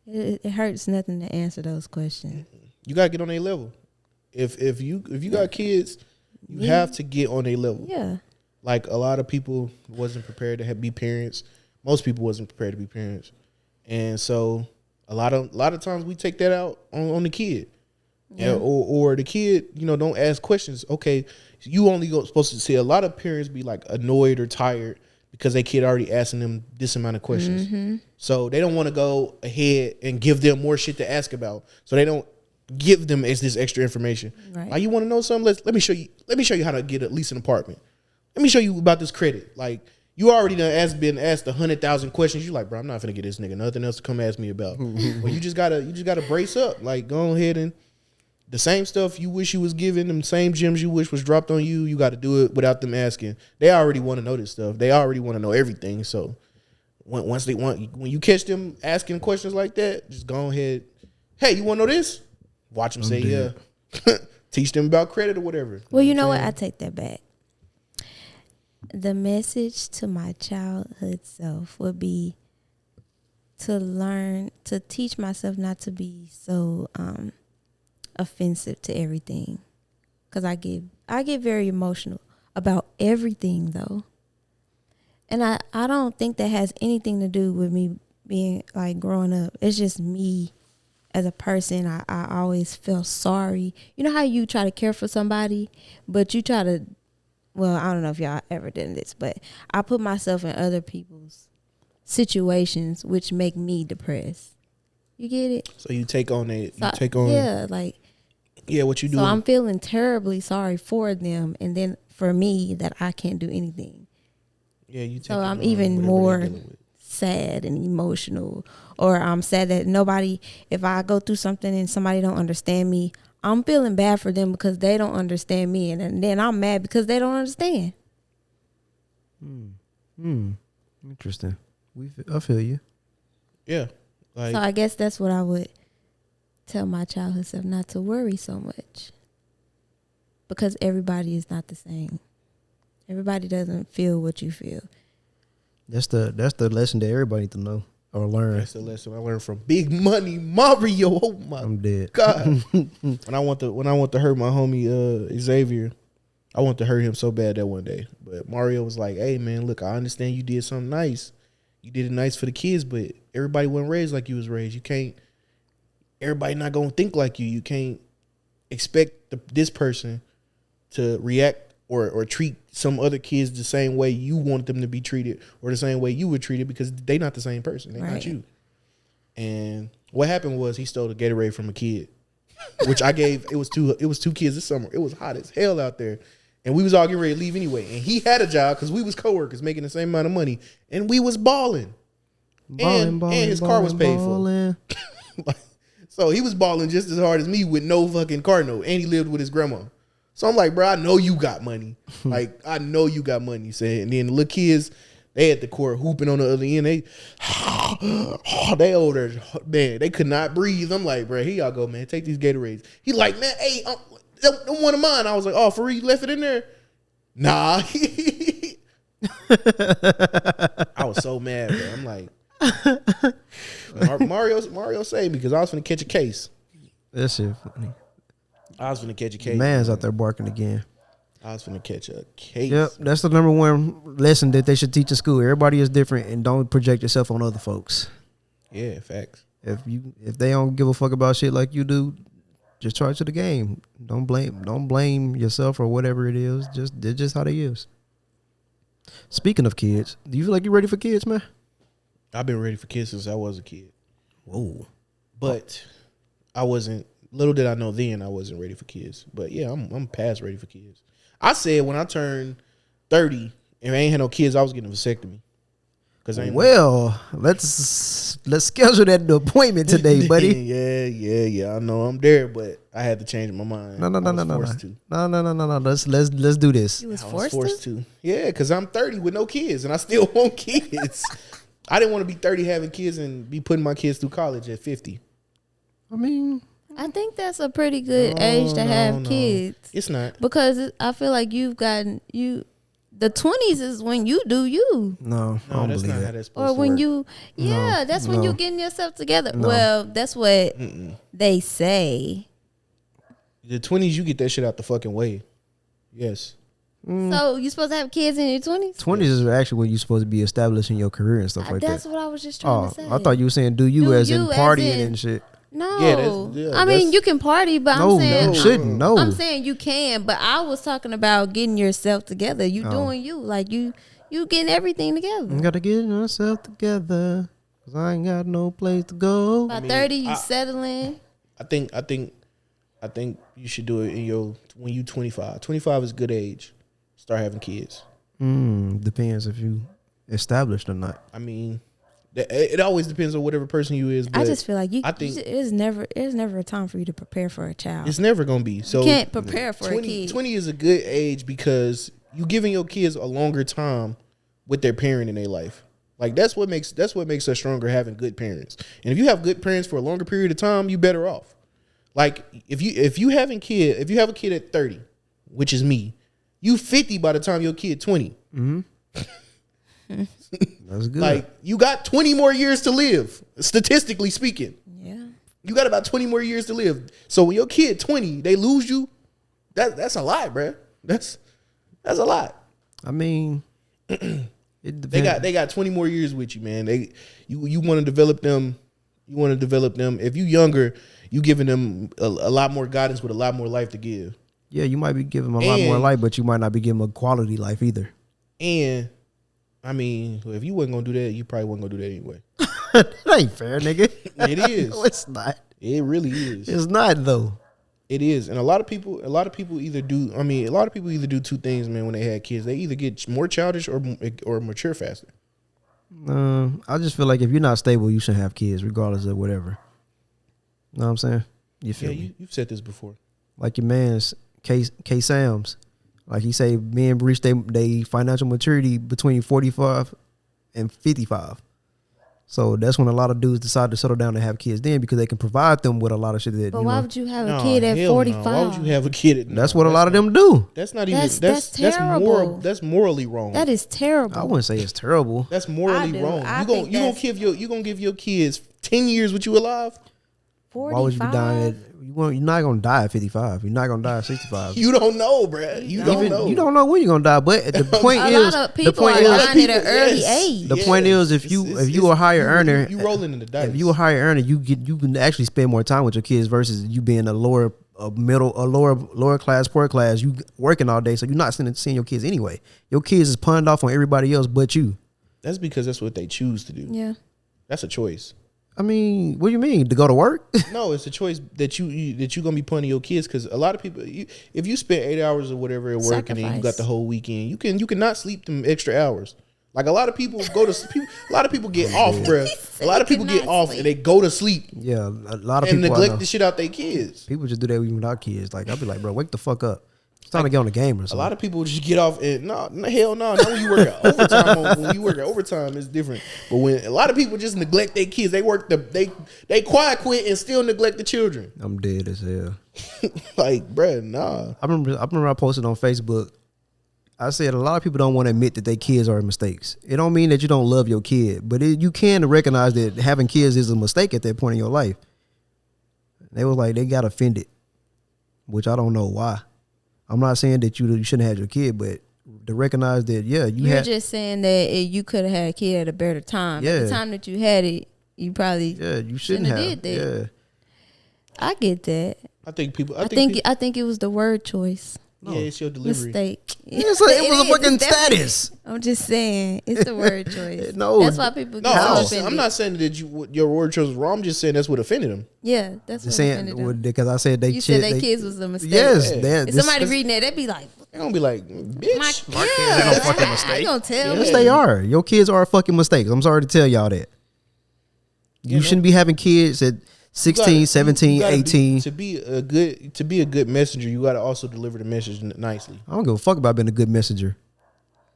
It hurts nothing to answer those questions. you gotta get on a level. If you got kids, you have to get on a level. Yeah. Like a lot of people wasn't prepared to be parents. Most people wasn't prepared to be parents, and so a lot of times we take that out on the kid. Yeah, or the kid, don't ask questions. Okay, you only supposed to see. A lot of parents be like annoyed or tired because their kid already asking them this amount of questions. So they don't want to go ahead and give them more shit to ask about. So they don't give them as this extra information. Right. Like, you want to know something? Let me show you. Let me show you how to get at least an apartment. Let me show you about this credit. Like, you already been asked 100,000 questions. You like, bro, I'm not gonna get this nigga nothing else to come ask me about. Well, you just gotta brace up. Like, go ahead and the same stuff you wish you was given, them same gems you wish was dropped on you, you got to do it without them asking. They already want to know this stuff. They already want to know everything. So when you catch them asking questions like that, just go ahead. Hey, you want to know this? Watch them say yeah. Teach them about credit or whatever. Well, you know what? I take that back. The message to my childhood self would be, to learn to teach myself not to be so offensive to everything, because I get very emotional about everything though, and I don't think that has anything to do with me being like growing up. It's just me as a person. I always feel sorry. You know how you try to care for somebody, but you try to, well, I don't know if y'all ever done this, but I put myself in other people's situations, which make me depressed. You get it? So you take on it. So You take on. yeah, like, Yeah, what you do? so I'm feeling terribly sorry for them, and then for me that I can't do anything. Yeah, you. Take So I'm on even whatever more they're dealing with. sad and emotional, or I'm sad that nobody, if I go through something and somebody don't understand me, I'm feeling bad for them because they don't understand me, and then I'm mad because they don't understand. Interesting. I feel you. Yeah, like So I guess that's what I would tell my childhood self, not to worry so much, because everybody is not the same. Everybody doesn't feel what you feel. That's the lesson that everybody need to know or learn. that's the lesson I learned from Big Money Mario. Oh my I'm dead. God! when I want to hurt my homie Xavier, I want to hurt him so bad that one day. But Mario was like, "Hey man, look, I understand you did something nice. You did it nice for the kids, but everybody wasn't raised like you was raised. You can't. Everybody not gonna think like you. You can't expect this person to react or treat some other kids the same way you want them to be treated, or the same way you would treat it, because they not the same person. They not Right. you." And what happened was he stole a Gatorade from a kid, which I gave. It was two kids this summer. It was hot as hell out there, and we was all getting ready to leave anyway. And he had a job because we was coworkers making the same amount of money, and we was balling. And his car was paid for. So he was balling just as hard as me with no fucking car note, and he lived with his grandma. So I'm like, bro, I know you got money. Like, I know you got money. Saying, and then the little kids, they at the court hooping on the other end. They older, man, they could not breathe. I'm like, bro, here y'all go, man. Take these Gatorades. He like, man, hey, them one of mine. I was like, oh, for real, you left it in there? Nah. I was so mad, bro. I'm like, Mario saved me because I was finna catch a case. That shit funny. I was finna catch a case. Man's out there barking again. I was finna catch a case. Yep, that's the number one lesson that they should teach in school. Everybody is different, and don't project yourself on other folks. Yeah, facts. If they don't give a fuck about shit like you do, just charge to the game. Don't blame yourself or whatever it is. They're just how they is. Speaking of kids, do you feel like you're ready for kids, man? I've been ready for kids since I was a kid. Whoa. But I wasn't. Little did I know then I wasn't ready for kids. But yeah, I'm past ready for kids. I said when I turned 30 and I ain't had no kids, I was getting a vasectomy. Well, let's schedule that appointment today, buddy. yeah. I know I'm there, but I had to change my mind. No. Forced to. No. Let's do this. You was I was forced forced to? to. Yeah, because I'm 30 with no kids, and I still want kids. I didn't want to be 30 having kids and be putting my kids through college at 50. I mean, I think that's a pretty good age to have kids. It's not. Because I feel like the 20s is when you do you. no, I don't that's believe not how that. that's supposed Or to when work. that's when no. you getting yourself together. No. Well, that's what they say. The 20s, you get that shit out the fucking way. Yes. So you supposed to have kids in your 20s? 20s is actually when you're supposed to be establishing your career and stuff like That's that. what I was just trying Oh, to say. I thought you were saying do you Do as in you as partying in- and shit. No, Yeah, I mean you can party, but No, I'm saying you shouldn't. No. I'm saying you can, but I was talking about getting yourself together. You doing you, like you getting everything together. I gotta get myself together because I ain't got no place to go. By 30, you settling. I think you should do it when you 25. 25 is a good age. Start having kids. Depends if you established or not. I mean, it always depends on whatever person you is. But I just feel like I think there's never a time for you to prepare for a child. it's never gonna be. So You can't prepare for 20, a kid. 20 is a good age because you giving your kids a longer time with their parent in their life. Like that's what makes us stronger, having good parents. And if you have good parents for a longer period of time, you better off. Like if you have a kid at 30, which is me, you 50 by the time your kid 20. That's good. Like, you got 20 more years to live, statistically speaking. Yeah. You got about 20 more years to live. So when your kid 20, they lose you, that's a lot, bruh. That's a lot. I mean, it depends. They got 20 more years with you, man. You want to develop them. You want to develop them. If you younger, you giving them a lot more guidance with a lot more life to give. Yeah, you might be giving them a lot more life, but you might not be giving them a quality life either. And I mean, if you wasn't gonna do that, you probably wasn't gonna do that anyway. That ain't fair, nigga. It is. No, it's not. It really is. It's not though. It is. And a lot of people either do two things, man, when they had kids. They either get more childish or mature faster. I just feel like if you're not stable, you shouldn't have kids, regardless of whatever. Know what I'm saying? You feel me? You've said this before. Like your man's K Sam's. Like he say men reach they financial maturity between 45 and 55. So that's when a lot of dudes decide to settle down and have kids then, because they can provide them with a lot of shit that, But you why know, would you have a kid at hell no. 45? Why would you have a kid at that's what a lot of them do. That's not even That's terrible. that's morally wrong. That is terrible. I wouldn't say it's terrible. That's morally I do. wrong. I You think gonna give your kids 10 years with you alive? 45? Why would you be dying at you're not gonna die at 55. You're not gonna die at 65. You don't know, bruh. You don't know. You don't know when you're gonna die, but the point A is, lot of people the point are is, dying at an early yes. age. the point is, if you a higher earner, you rolling in the dice. if you a higher earner, you can actually spend more time with your kids versus you being a lower class, poor class. You working all day, so you're not seeing your kids anyway. Your kids is punned off on everybody else but you. That's because that's what they choose to do. Yeah. That's a choice. I mean, what do you mean to go to work? No, it's a choice that you gonna be punting your kids, because a lot of people, if you spend 8 hours or whatever at work and then you got Sacrifice. the whole weekend, you can not sleep them extra hours. Like a lot of people a lot of people get off, bruh. A lot of people get cannot off sleep. and they go to sleep Yeah, a lot of and people I neglect know. the shit out their kids. People just do that even without kids. Like I'll be like, bro, wake the fuck up. It's time to get on the game or A something. lot of people just get off and hell no. Not when you work at overtime. When you work at overtime, it's different. But when a lot of people just neglect their kids, they quiet quit and still neglect the children. I'm dead as hell. Like, bruh, nah. I remember I posted on Facebook. I said a lot of people don't want to admit that their kids are mistakes. It don't mean that you don't love your kid, but you can recognize that having kids is a mistake at that point in your life. They was like, they got offended, which I don't know why. I'm not saying that you shouldn't have had your kid, but to recognize that, yeah, You're just saying that you could have had a kid at a better time. At Yeah. the time that you had it, you probably you shouldn't have. did that. Yeah. I get that. I think people. I think it was the word choice. Yeah, it's your delivery. Mistake. It was a fucking It's definitely- status. I'm just saying it's the word choice. No, that's why people No, get so I'm offended. not saying that your word choice was wrong. I'm just saying that's what offended them. Yeah, that's what offended Saying them. because I said they You said their kids was a mistake. Yes, Yeah. If somebody reading that, they'd be like, They're gonna be like, bitch. "My kids ain't no fucking mistake." You gonna tell Yes, me? they are. Your kids are fucking mistakes. I'm sorry to tell y'all that. You shouldn't be having kids at 16, 17, 18. To be a good messenger, you gotta also deliver the message nicely. I don't give a fuck about being a good messenger.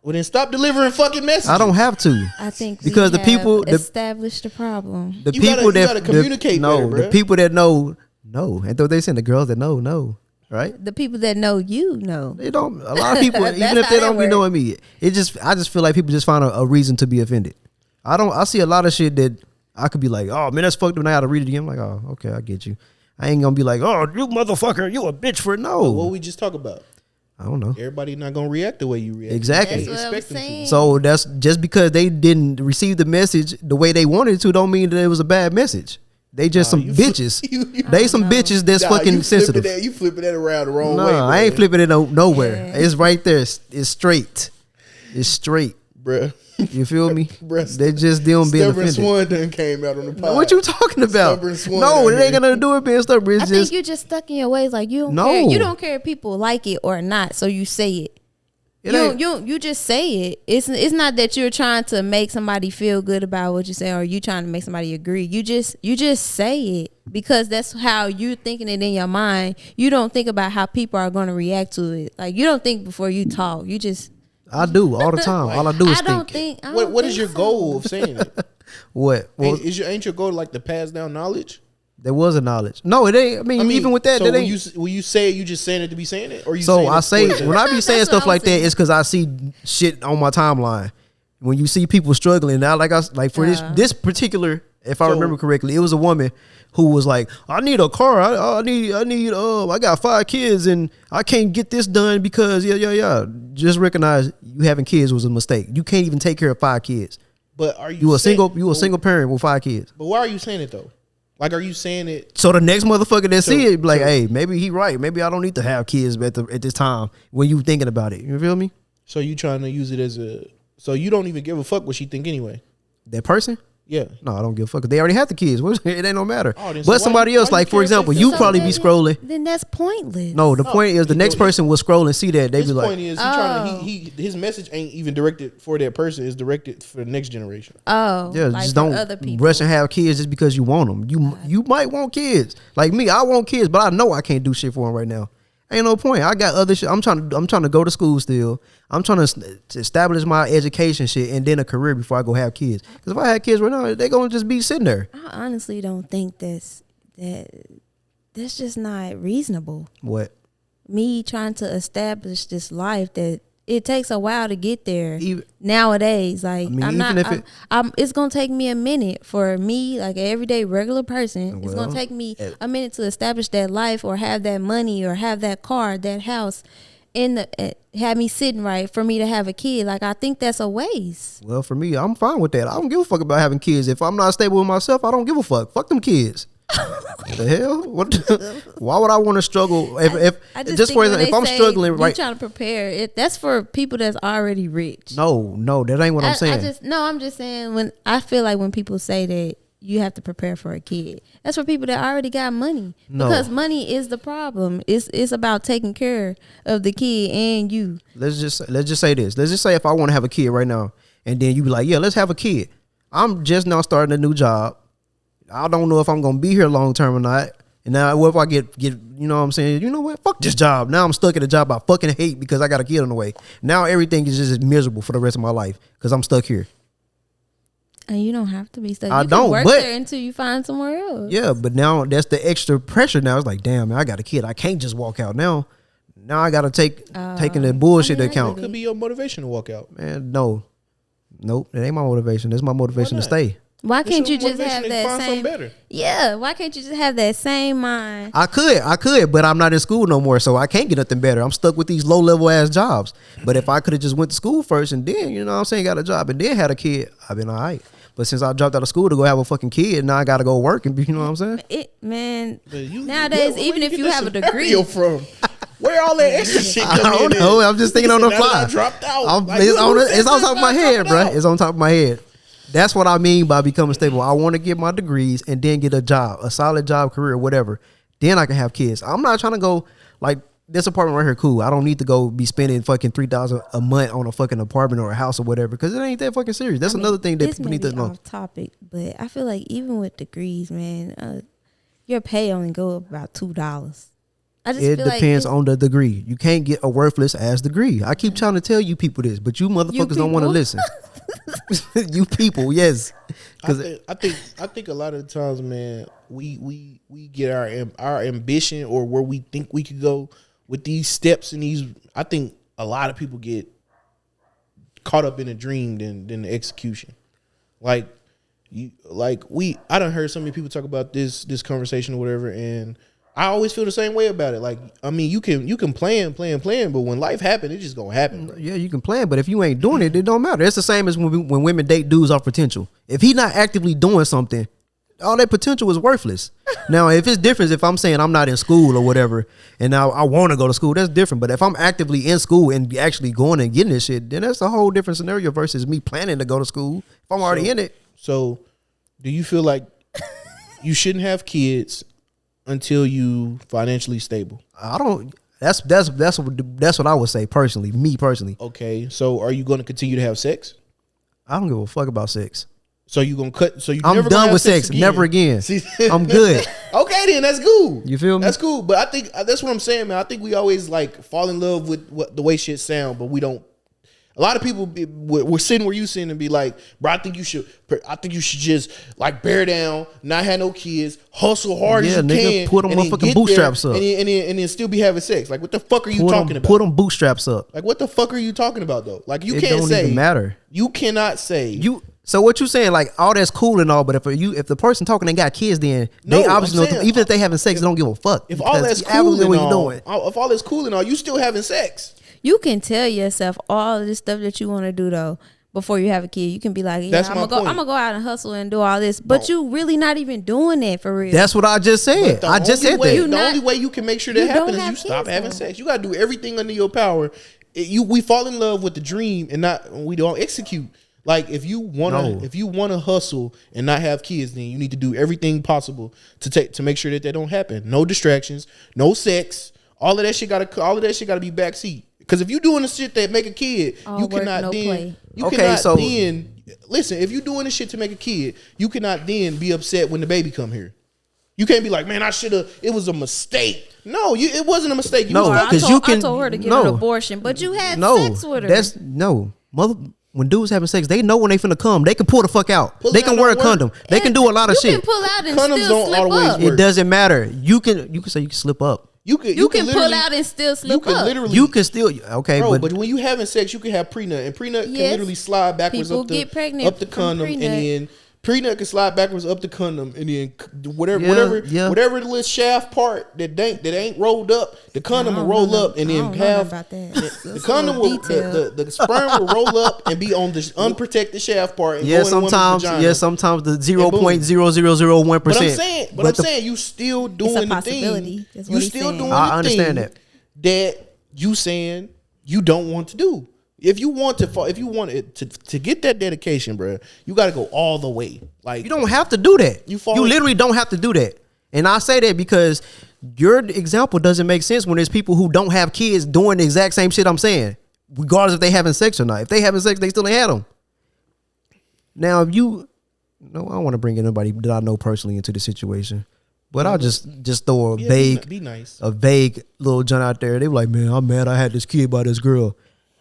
Well, then stop delivering fucking messages. I don't have to. I think Because we the people- have the- established the problem. The You people gotta communicate no, better, the bruh. people that know. And though they saying the girls that know, right? The people that know you know. They don't. A lot of people, That's even if how they that don't be work. knowing me, I just feel like people just find a reason to be offended. I see a lot of shit that I could be like, oh man, that's fucked up. And I gotta read it again. I'm like, oh, okay, I get you. I ain't gonna be like, oh, you motherfucker, you a bitch for it. No. What we just talk about. I don't know. Everybody not gonna react the way you react. Exactly. That's what I was Expect them to. saying. So that's just because they didn't receive the message the way they wanted to, don't mean that it was a bad message. They just some you flip- bitches. you- They some bitches that's Nah, fucking you sensitive. You flipping that around the wrong No, way. I ain't bruh. flipping it nowhere. Yeah. It's right there. It's straight. It's straight. Bruh. You feel me? Bruh, They just them being Stubborn offended. Swan done came out on the pod. What you talking about? Stubborn Swan No, out it ain't here. gonna do it being stubborn. It's I think just you're just stuck in your ways. Like you don't No. care. You don't care if people like it or not. So you say it. it ain't- You just say it. It's not that you're trying to make somebody feel good about what you say, or you trying to make somebody agree. You just say it because that's how you're thinking it in your mind. You don't think about how people are going to react to it. Like you don't think before you talk. You just. I do all the time. All I do is I don't think. think. I What don't What is think your so. goal of saying it? What? Well, Ain't your goal like to pass down knowledge? there was a knowledge. No, it ain't. I mean, even with that, so that when ain't. you say it, you just saying it to be saying it, or you? So saying I it say for the- when I be saying That's stuff what I like was that, saying. it's because I see shit on my timeline, when you see people struggling now, like for this particular, if I remember correctly, it was a woman who was like, I need a car. I got 5 kids and I can't get this done because just recognize you having kids was a mistake. You can't even take care of 5 kids. But are you a single parent with 5 kids? But why are you saying it though? Like, are you saying it so the next motherfucker that see it be like, hey, maybe he right. Maybe I don't need to have kids at this time when you thinking about it. You feel me? So you trying to use it as so you don't even give a fuck what she think anyway? That person? Yeah. No, I don't give a fuck. They already have the kids. It ain't no matter. Oh, but somebody else, like for example, you probably be scrolling. Then that's pointless. No, the point is the next person will scroll and see that they be like. His point is his message ain't even directed for that person. It's directed for the next generation. Oh, yeah, like just for don't other people. rush and have kids just because you want them. You might want kids. Like me, I want kids, but I know I can't do shit for them right now. Ain't no point. I got other shit. I'm trying to go to school still. I'm trying to establish my education shit and then a career before I go have kids. Because if I had kids right now, they gonna just be sitting there. I honestly don't think that's just not reasonable. What? Me trying to establish this life that it takes a while to get there. Even, nowadays, like I mean, I'm not. It's gonna take me a minute for me, like an everyday regular person. It's gonna take me a minute to establish that life, or have that money, or have that car, that house, have me sitting right for me to have a kid. Like, I think that's a waste. Well, for me, I'm fine with that. I don't give a fuck about having kids. If I'm not stable with myself, I don't give a fuck. Fuck them kids. The hell? What? Why would I want to struggle? If I'm struggling, right? Trying to prepare. That's for people that's already rich. No, that ain't what I'm saying. I'm just saying, when I feel like when people say that you have to prepare for a kid, that's for people that already got money. No. Because money is the problem. It's about taking care of the kid and you. Let's just say this. Let's just say if I want to have a kid right now, and then you be like, yeah, let's have a kid. I'm just now starting a new job. I don't know if I'm gonna be here long term or not. And now what if I get you know what I'm saying? You know what? Fuck this job. Now I'm stuck at a job I fucking hate because I got a kid on the way. Now everything is just miserable for the rest of my life because I'm stuck here. And you don't have to be stuck. I you don't, can work but there until you find somewhere else. Yeah, but now that's the extra pressure. Now it's like, damn, man, I got a kid. I can't just walk out now. Now I gotta taking the bullshit account. It could be your motivation to walk out. Man, nope, that ain't my motivation. That's my motivation to stay. Why can't you just have that find same? Better? Yeah, why can't you just have that same mind? I could, but I'm not in school no more, so I can't get nothing better. I'm stuck with these low level ass jobs. But if I could have just went to school first and then, you know what I'm saying, got a job and then had a kid, I've been all right. But since I dropped out of school to go have a fucking kid, now I got to go work and be, you know what I'm saying? Nowadays, even if you have a degree, from where all that extra shit come in? I don't know. I'm just thinking on the fly. I dropped out. It's on top of my head, bro. It's on top of my head. That's what I mean by becoming stable. I want to get my degrees and then get a job, a solid job, career, whatever. Then I can have kids. I'm not trying to go like this apartment right here. Cool. I don't need to go be spending fucking $3,000 a month on a fucking apartment or a house or whatever because it ain't that fucking serious. That's another thing that people need to know. Off topic, but I feel like even with degrees, man, your pay only go up about $2. It depends on the degree. You can't get a worthless ass degree. I keep trying to tell you people this, but you motherfuckers don't want to listen. You people, yes. I think a lot of the times, man, we get our ambition or where we think we could go with these steps and these. I think a lot of people get caught up in a dream than the execution. I done heard so many people talk about this conversation or whatever, and I always feel the same way about it. Like, I mean, you can plan, but when life happens, it's just gonna happen. Yeah, you can plan, but if you ain't doing it, it don't matter. It's the same as when women date dudes off potential. If he not actively doing something, all that potential is worthless. Now, if it's different, if I'm saying I'm not in school or whatever, and now I want to go to school, that's different. But if I'm actively in school and actually going and getting this shit, then that's a whole different scenario versus me planning to go to school. If I'm already in it. So, do you feel like you shouldn't have kids until you financially stable? I don't. That's what I would say personally. Me personally. Okay, so are you going to continue to have sex? I don't give a fuck about sex. So you gonna cut? So I'm never done with sex. Again. Never again. I'm good. Okay, then that's cool. You feel me? That's cool. But I think that's what I'm saying, man. I think we always like fall in love with the way shit sound, but we don't. A lot of people we're sitting where you sitting and be like, bro, I think you should just like bear down, not have no kids, hustle hard as you nigga, can, put them and then motherfucking get bootstraps there, up, and then still be having sex. Like, what the fuck are you talking about? Put them bootstraps up. Like, what the fuck are you talking about though? Like, you It can't don't say even matter. You cannot say You. So what you saying? Like, all that's cool and all, but if the person talking they got kids, then No, they obviously I'm know. saying, Even if they having sex, they don't give a fuck. if all because that's you cool obviously and know what you all, doing. if all that's cool and all, you still having sex. You can tell yourself all of this stuff that you want to do though before you have a kid. You can be like, yeah, That's I'm my gonna point. go out and hustle and do all this, but you really not even doing that for real. That's what I just said. I just said that. The only way you can make sure that you happens don't is you have stop kids, having though. sex. You gotta do everything under your power. We fall in love with the dream and we don't execute. Like, if you wanna hustle and not have kids, then you need to do everything possible to make sure that don't happen. No distractions, no sex. All of that shit gotta be backseat. Because if you doing the shit that make a kid, All you work, cannot no then play. you Okay, cannot so- then listen. If you doing the shit to make a kid, you cannot then be upset when the baby come here. You can't be like, man, I should have. It was a mistake. No, it wasn't a mistake. You No, was- I 'cause told, you can- I told her to get no. an abortion, but you had No, sex with her. that's no mother. When dudes having sex, they know when they finna come. They can pull the fuck out. Pulling They can out wear a don't work. condom. They can do a lot of you shit. can pull out and Condoms still don't slip always up. work. It doesn't matter. You can say you can slip up. You can You can pull literally- out and still You slip can up. literally. You can still okay, Bro, but but when you having sex, you can have prenup, and prenup can Yes. literally slide backwards People up the get pregnant up the from condom, and prenup. then prenup can slide backwards up the condom, and then whatever Yeah. whatever the little shaft part that ain't rolled up, the condom will roll up, and then have about that. the condom will the sperm will roll up and be on the unprotected shaft part. And yeah, go in the woman's sometimes vagina. sometimes the boom. 0.0001%. But I'm saying, you still doing the thing. possibility. That's what You he's still saying. doing I the understand thing that you saying you don't want to do. If you want it to get that dedication, bro, you got to go all the way. Like, You don't have to do that. You You literally don't have to do that. And I say that because your example doesn't make sense when there's people who don't have kids doing the exact same shit I'm saying, regardless if they having sex or not. If they having sex, they still ain't had them. Now, if you, no, I don't want to bring anybody that I know personally into the situation, but I'll just throw a yeah, vague, be nice. a vague little John out there. They were like, man, I'm mad I had this kid by this girl.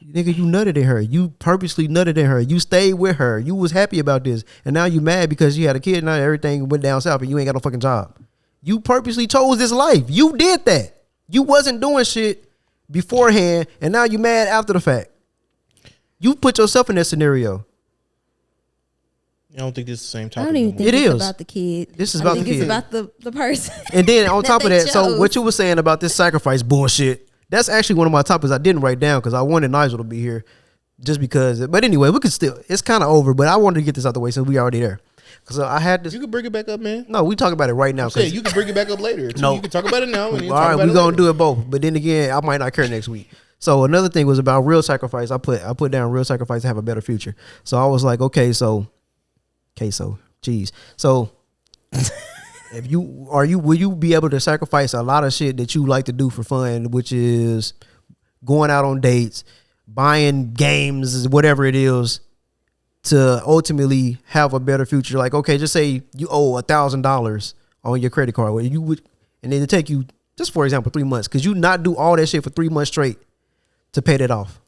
Nigga, you nutted in her. You purposely nutted in her. You stayed with her. You was happy about this. And now you mad because you had a kid. Now everything went down south and you ain't got no fucking job. You purposely chose this life. You did that. You wasn't doing shit beforehand. And now you mad after the fact. You put yourself in that scenario. I don't think this is the same I topic. don't even no think It it's is. about the kid. This is I about think the it's kid. about the person. And then on top of they that, so chose. what you were saying about this sacrifice bullshit, that's actually one of my topics I didn't write down because I wanted Nigel to be here just because. But anyway, we could still, it's kind of over, but I wanted to get this out the way since we already there. Because I had this. You can bring it back up, man. No, we talk about it right now. I'm saying 'cause- you can bring it back up later. No. You can talk about it now. And then all talk right, about we're it gonna later. do it both. But then again, I might not care next week. So another thing was about real sacrifice. I put down real sacrifice to have a better future. So I was like, okay, so, geez. So if will you be able to sacrifice a lot of shit that you like to do for fun, which is going out on dates, buying games, whatever it is, to ultimately have a better future? Like, okay, just say you owe $1,000 on your credit card, where you would, and then it take you, just for example, 3 months. Could you not do all that shit for 3 months straight to pay that off?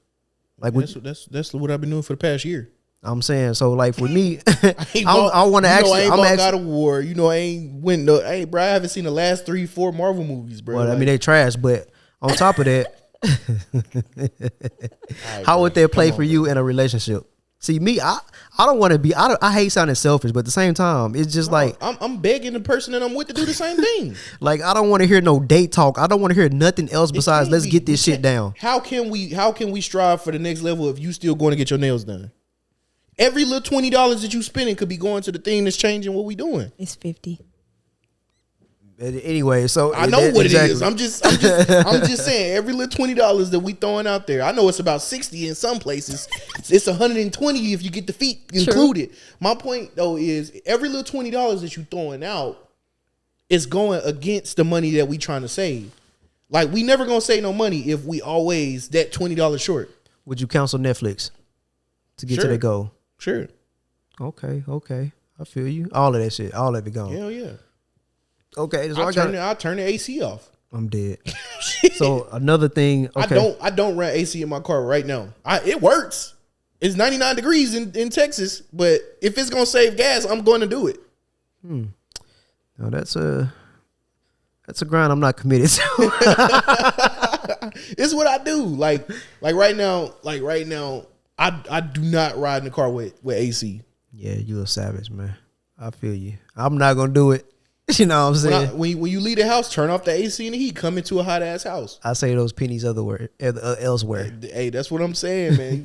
Like, That's what I've been doing for the past year. I'm saying, so like for me, I want to actually, I ain't I'm bought actually, God of War. You know, I ain't went no. Hey, bro, I haven't seen the last 3-4 Marvel movies, bro. well, I mean, they trash, but on top of that, how would that play for you in a relationship? See, me, I don't want to be, I hate sounding selfish, but at the same time, it's just like, I'm begging the person that I'm with to do the same thing. like, I don't want to hear no date talk. I don't want to hear nothing else besides can't let's be- get this we shit can't- down. How can we strive for the next level if you still going to get your nails done? Every little $20 that you spending could be going to the thing that's changing what we doing. It's 50. But anyway, so I know that- what exactly. it is. I'm just saying every little $20 that we throwing out there. I know it's about 60 in some places. It's 120 if you get the feet included. My point though is every little $20 that you throwing out is going against the money that we trying to save. Like, we never gonna save no money if we always that $20 short. Would you cancel Netflix to get to Sure. that goal? Sure. Okay. I feel you. All of that shit. All of it gone. Hell yeah. Okay, so I'll turn the AC off. I'm dead. So another thing. Okay. I don't run AC in my car right now. It works. It's 99 degrees in Texas, but if it's gonna save gas, I'm going to do it. No, that's a grind I'm not committed to. It's what I do. Like right now, I do not ride in the car with AC. Yeah, you a savage, man. I feel you. I'm not gonna do it. You know what I'm saying? When you leave the house, turn off the AC and the heat. Come into a hot ass house. I say those pennies elsewhere. Hey, that's what I'm saying, man. You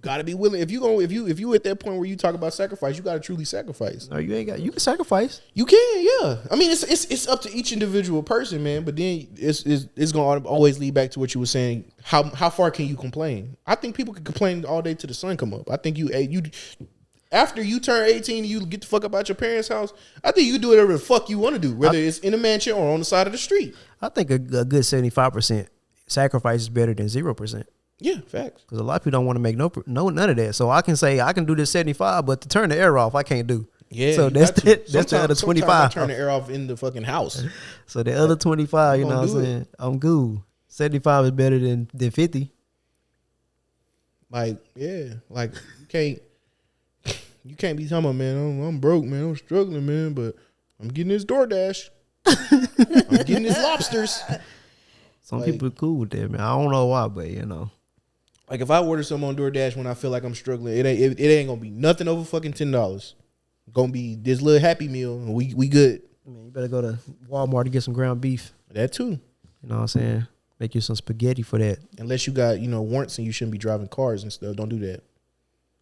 gotta be willing. If you at that point where you talk about sacrifice, you gotta truly sacrifice. No, you ain't got. You can sacrifice. You can, yeah. I mean, it's up to each individual person, man. But then it's gonna always lead back to what you were saying. How far can you complain? I think people can complain all day till the sun come up. I think you after you turn 18 and you get the fuck up out your parents' house, I think you can do whatever the fuck you want to do, whether it's in a mansion or on the side of the street. I think a good 75% sacrifice is better than 0%. Yeah, facts. Because a lot of people don't want to make none of that. So I can say I can do this 75, but to turn the air off, I can't do. Yeah, so that's the other 25. I turn the air off in the fucking house. So the other 25, you know what I'm saying? I'm good. 75 is better than 50. Like, yeah, like you can't be talking about, man, I'm broke, man, I'm struggling, man, but I'm getting this DoorDash. I'm getting this lobsters. Some people are cool with that, man. I don't know why, but you know. Like if I order something on DoorDash when I feel like I'm struggling, it ain't gonna be nothing over fucking $10. Gonna be this little Happy Meal and we good. I mean, you better go to Walmart to get some ground beef. That too. You know what I'm saying? Make you some spaghetti for that. Unless you got, warrants and you shouldn't be driving cars and stuff. Don't do that.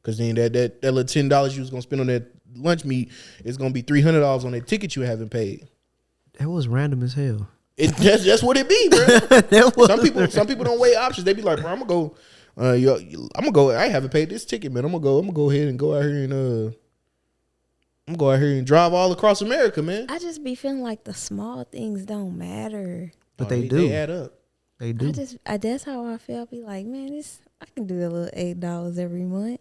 Cause then that little $10 you was gonna spend on that lunch meat is gonna be $300 on that ticket you haven't paid. That was random as hell. That's what it be, bro. Some people don't weigh options. They be like, bro, I'm gonna go. I haven't paid this ticket, man. I'm gonna go ahead and go out here and I'm gonna go out here and drive all across America, man. I just be feeling like the small things don't matter. But they do. They add up. They do. That's how I feel. I be like, man, I can do a little $8 every month.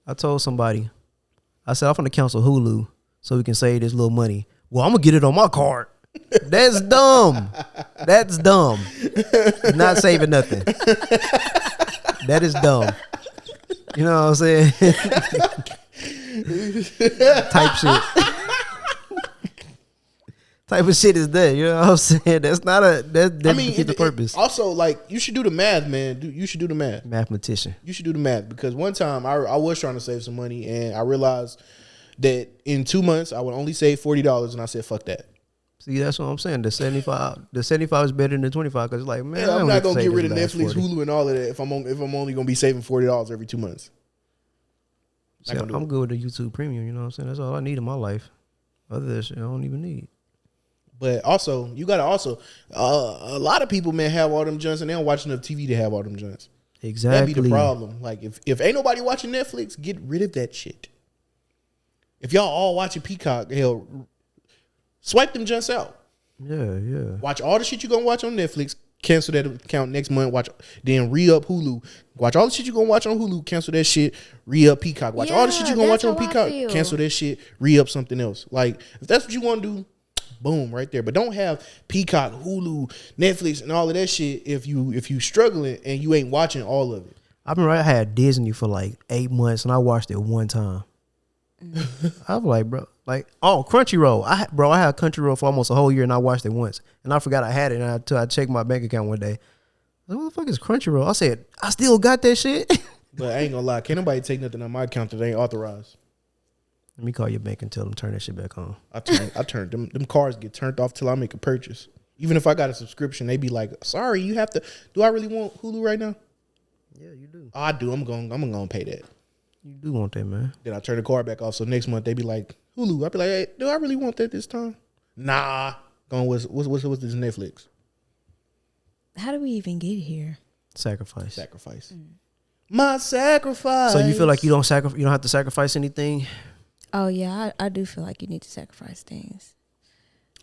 I told somebody, I said, I'm going to cancel Hulu so we can save this little money. Well, I'm going to get it on my card. That's dumb. That's dumb. Not saving nothing. That is dumb. You know what I'm saying? Type shit. Type of shit is that? You know what I'm saying? That's not that defeats the purpose. Also, like, you should do the math, man. You should do the math. Mathematician. You should do the math because one time I was trying to save some money and I realized that in 2 months I would only save $40 and I said, fuck that. See, that's what I'm saying. The 75 is better than the 25 because it's like, man, I'm not gonna get rid of Netflix, 40. Hulu, and all of that if I'm only gonna be saving $40 every 2 months. See, I'm good with the YouTube Premium. You know what I'm saying? That's all I need in my life. Other than that shit, I don't even need. But also, you gotta a lot of people, man, have all them joints and they don't watch enough TV to have all them joints. Exactly. That'd be the problem. Like if ain't nobody watching Netflix, get rid of that shit. If y'all all watching Peacock, hell, swipe them joints out. Yeah. Watch all the shit you gonna watch on Netflix. Cancel that account next month. Then re-up Hulu. Watch all the shit you gonna watch on Hulu. Cancel that shit. Re-up Peacock. Watch all the shit you gonna watch on Peacock. Cancel that shit. Re-up something else. Like if that's what you want to do, boom, right there. But don't have Peacock, Hulu, Netflix, and all of that shit if you struggling and you ain't watching all of it. I had Disney for like 8 months and I watched it one time. I was like, bro, Crunchyroll. I had Crunchyroll for almost a whole year and I watched it once. And I forgot I had it until I checked my bank account one day. Like, what the fuck is Crunchyroll? I said, I still got that shit. But I ain't gonna lie, can't nobody take nothing on my account that ain't authorized. Let me call your bank and tell them turn that shit back on. I turn them cards get turned off till I make a purchase. Even if I got a subscription, they be like, sorry, you have to. Do I really want Hulu right now? Yeah, you do. I do. I'm gonna pay that. You do want that, man. Then I turn the card back off. So next month they be like, Hulu. I be like, hey, do I really want that this time? Nah. Going what's this Netflix? How do we even get here? Sacrifice. My sacrifice. So you feel like you don't have to sacrifice anything? Oh yeah, I do feel like you need to sacrifice things.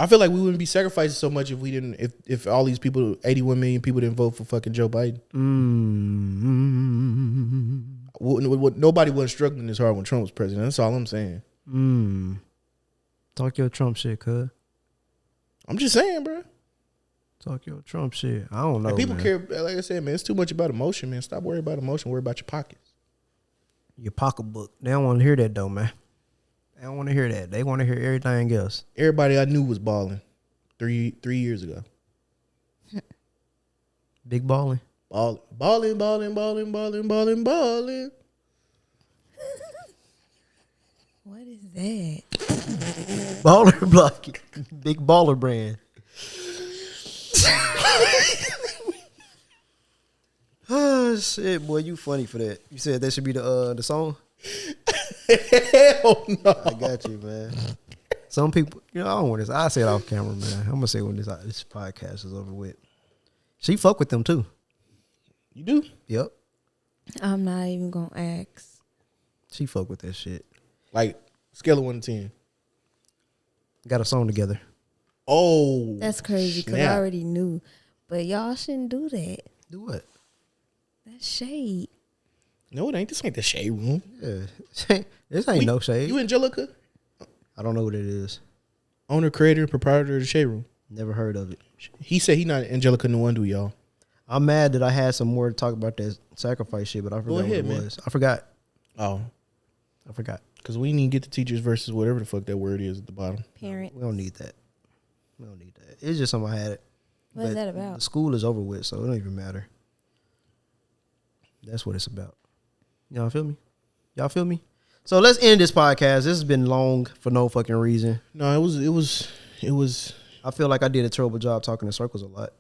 I feel like we wouldn't be sacrificing so much if we didn't. If all these people, 81 million people, didn't vote for fucking Joe Biden. Nobody wasn't struggling this hard when Trump was president. That's all I'm saying. Talk your Trump shit, cuz. I'm just saying, bro. Talk your Trump shit. I don't know. And people man. care, like I said, man. It's too much about emotion, man. Stop worrying about emotion. Worry about your pockets. your pocketbook. They don't want to hear that though, man. They don't want to hear that. They want to hear everything else. Everybody I knew was balling 3 years ago. Big balling. Balling. What is that? Baller block. Big baller brand. Oh shit, boy, you funny for that. You said that should be the song? Hell no. I got you, man. Some people, I don't want this. I say it off camera, man. I'm gonna say when this podcast is over with. She fuck with them too. You do? Yep. I'm not even gonna ask. She fuck with that shit. Like, scale of 1 to 10. Got a song together. Oh. That's crazy because I snap. already knew. But y'all shouldn't do that. Do what? That's shade. No, it ain't. This ain't the shade room. Yeah. This ain't no shade. You Angelica? I don't know what it is. Owner, creator, and proprietor of the shade room. Never heard of it. He said he not Angelica Nwandu, y'all. I'm mad that I had some more to talk about that sacrifice shit, but I forgot ahead, what it man. was. I forgot. Oh. I forgot. Because we need to get the teachers versus whatever the fuck that word is at the bottom. Parent. We don't need that. We don't need that. It's just something I had. What is But that about? The school is over with, so it don't even matter. That's what it's about. Y'all feel me? Y'all feel me? So let's end this podcast. This has been long for no fucking reason. No, it was. I feel like I did a terrible job talking in circles a lot.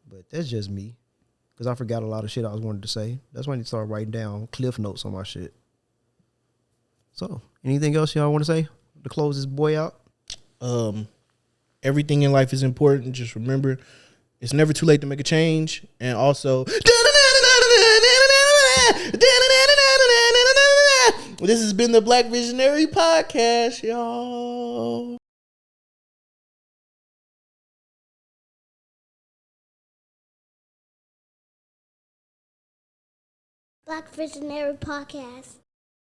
But that's just me. Because I forgot a lot of shit I was wanted to say. That's why I need to start writing down cliff notes on my shit. So, anything else y'all want to say to close this boy out? Everything in life is important. Just remember, it's never too late to make a change. And also, this has been the Black Visionary Podcast, y'all. Black Visionary Podcast.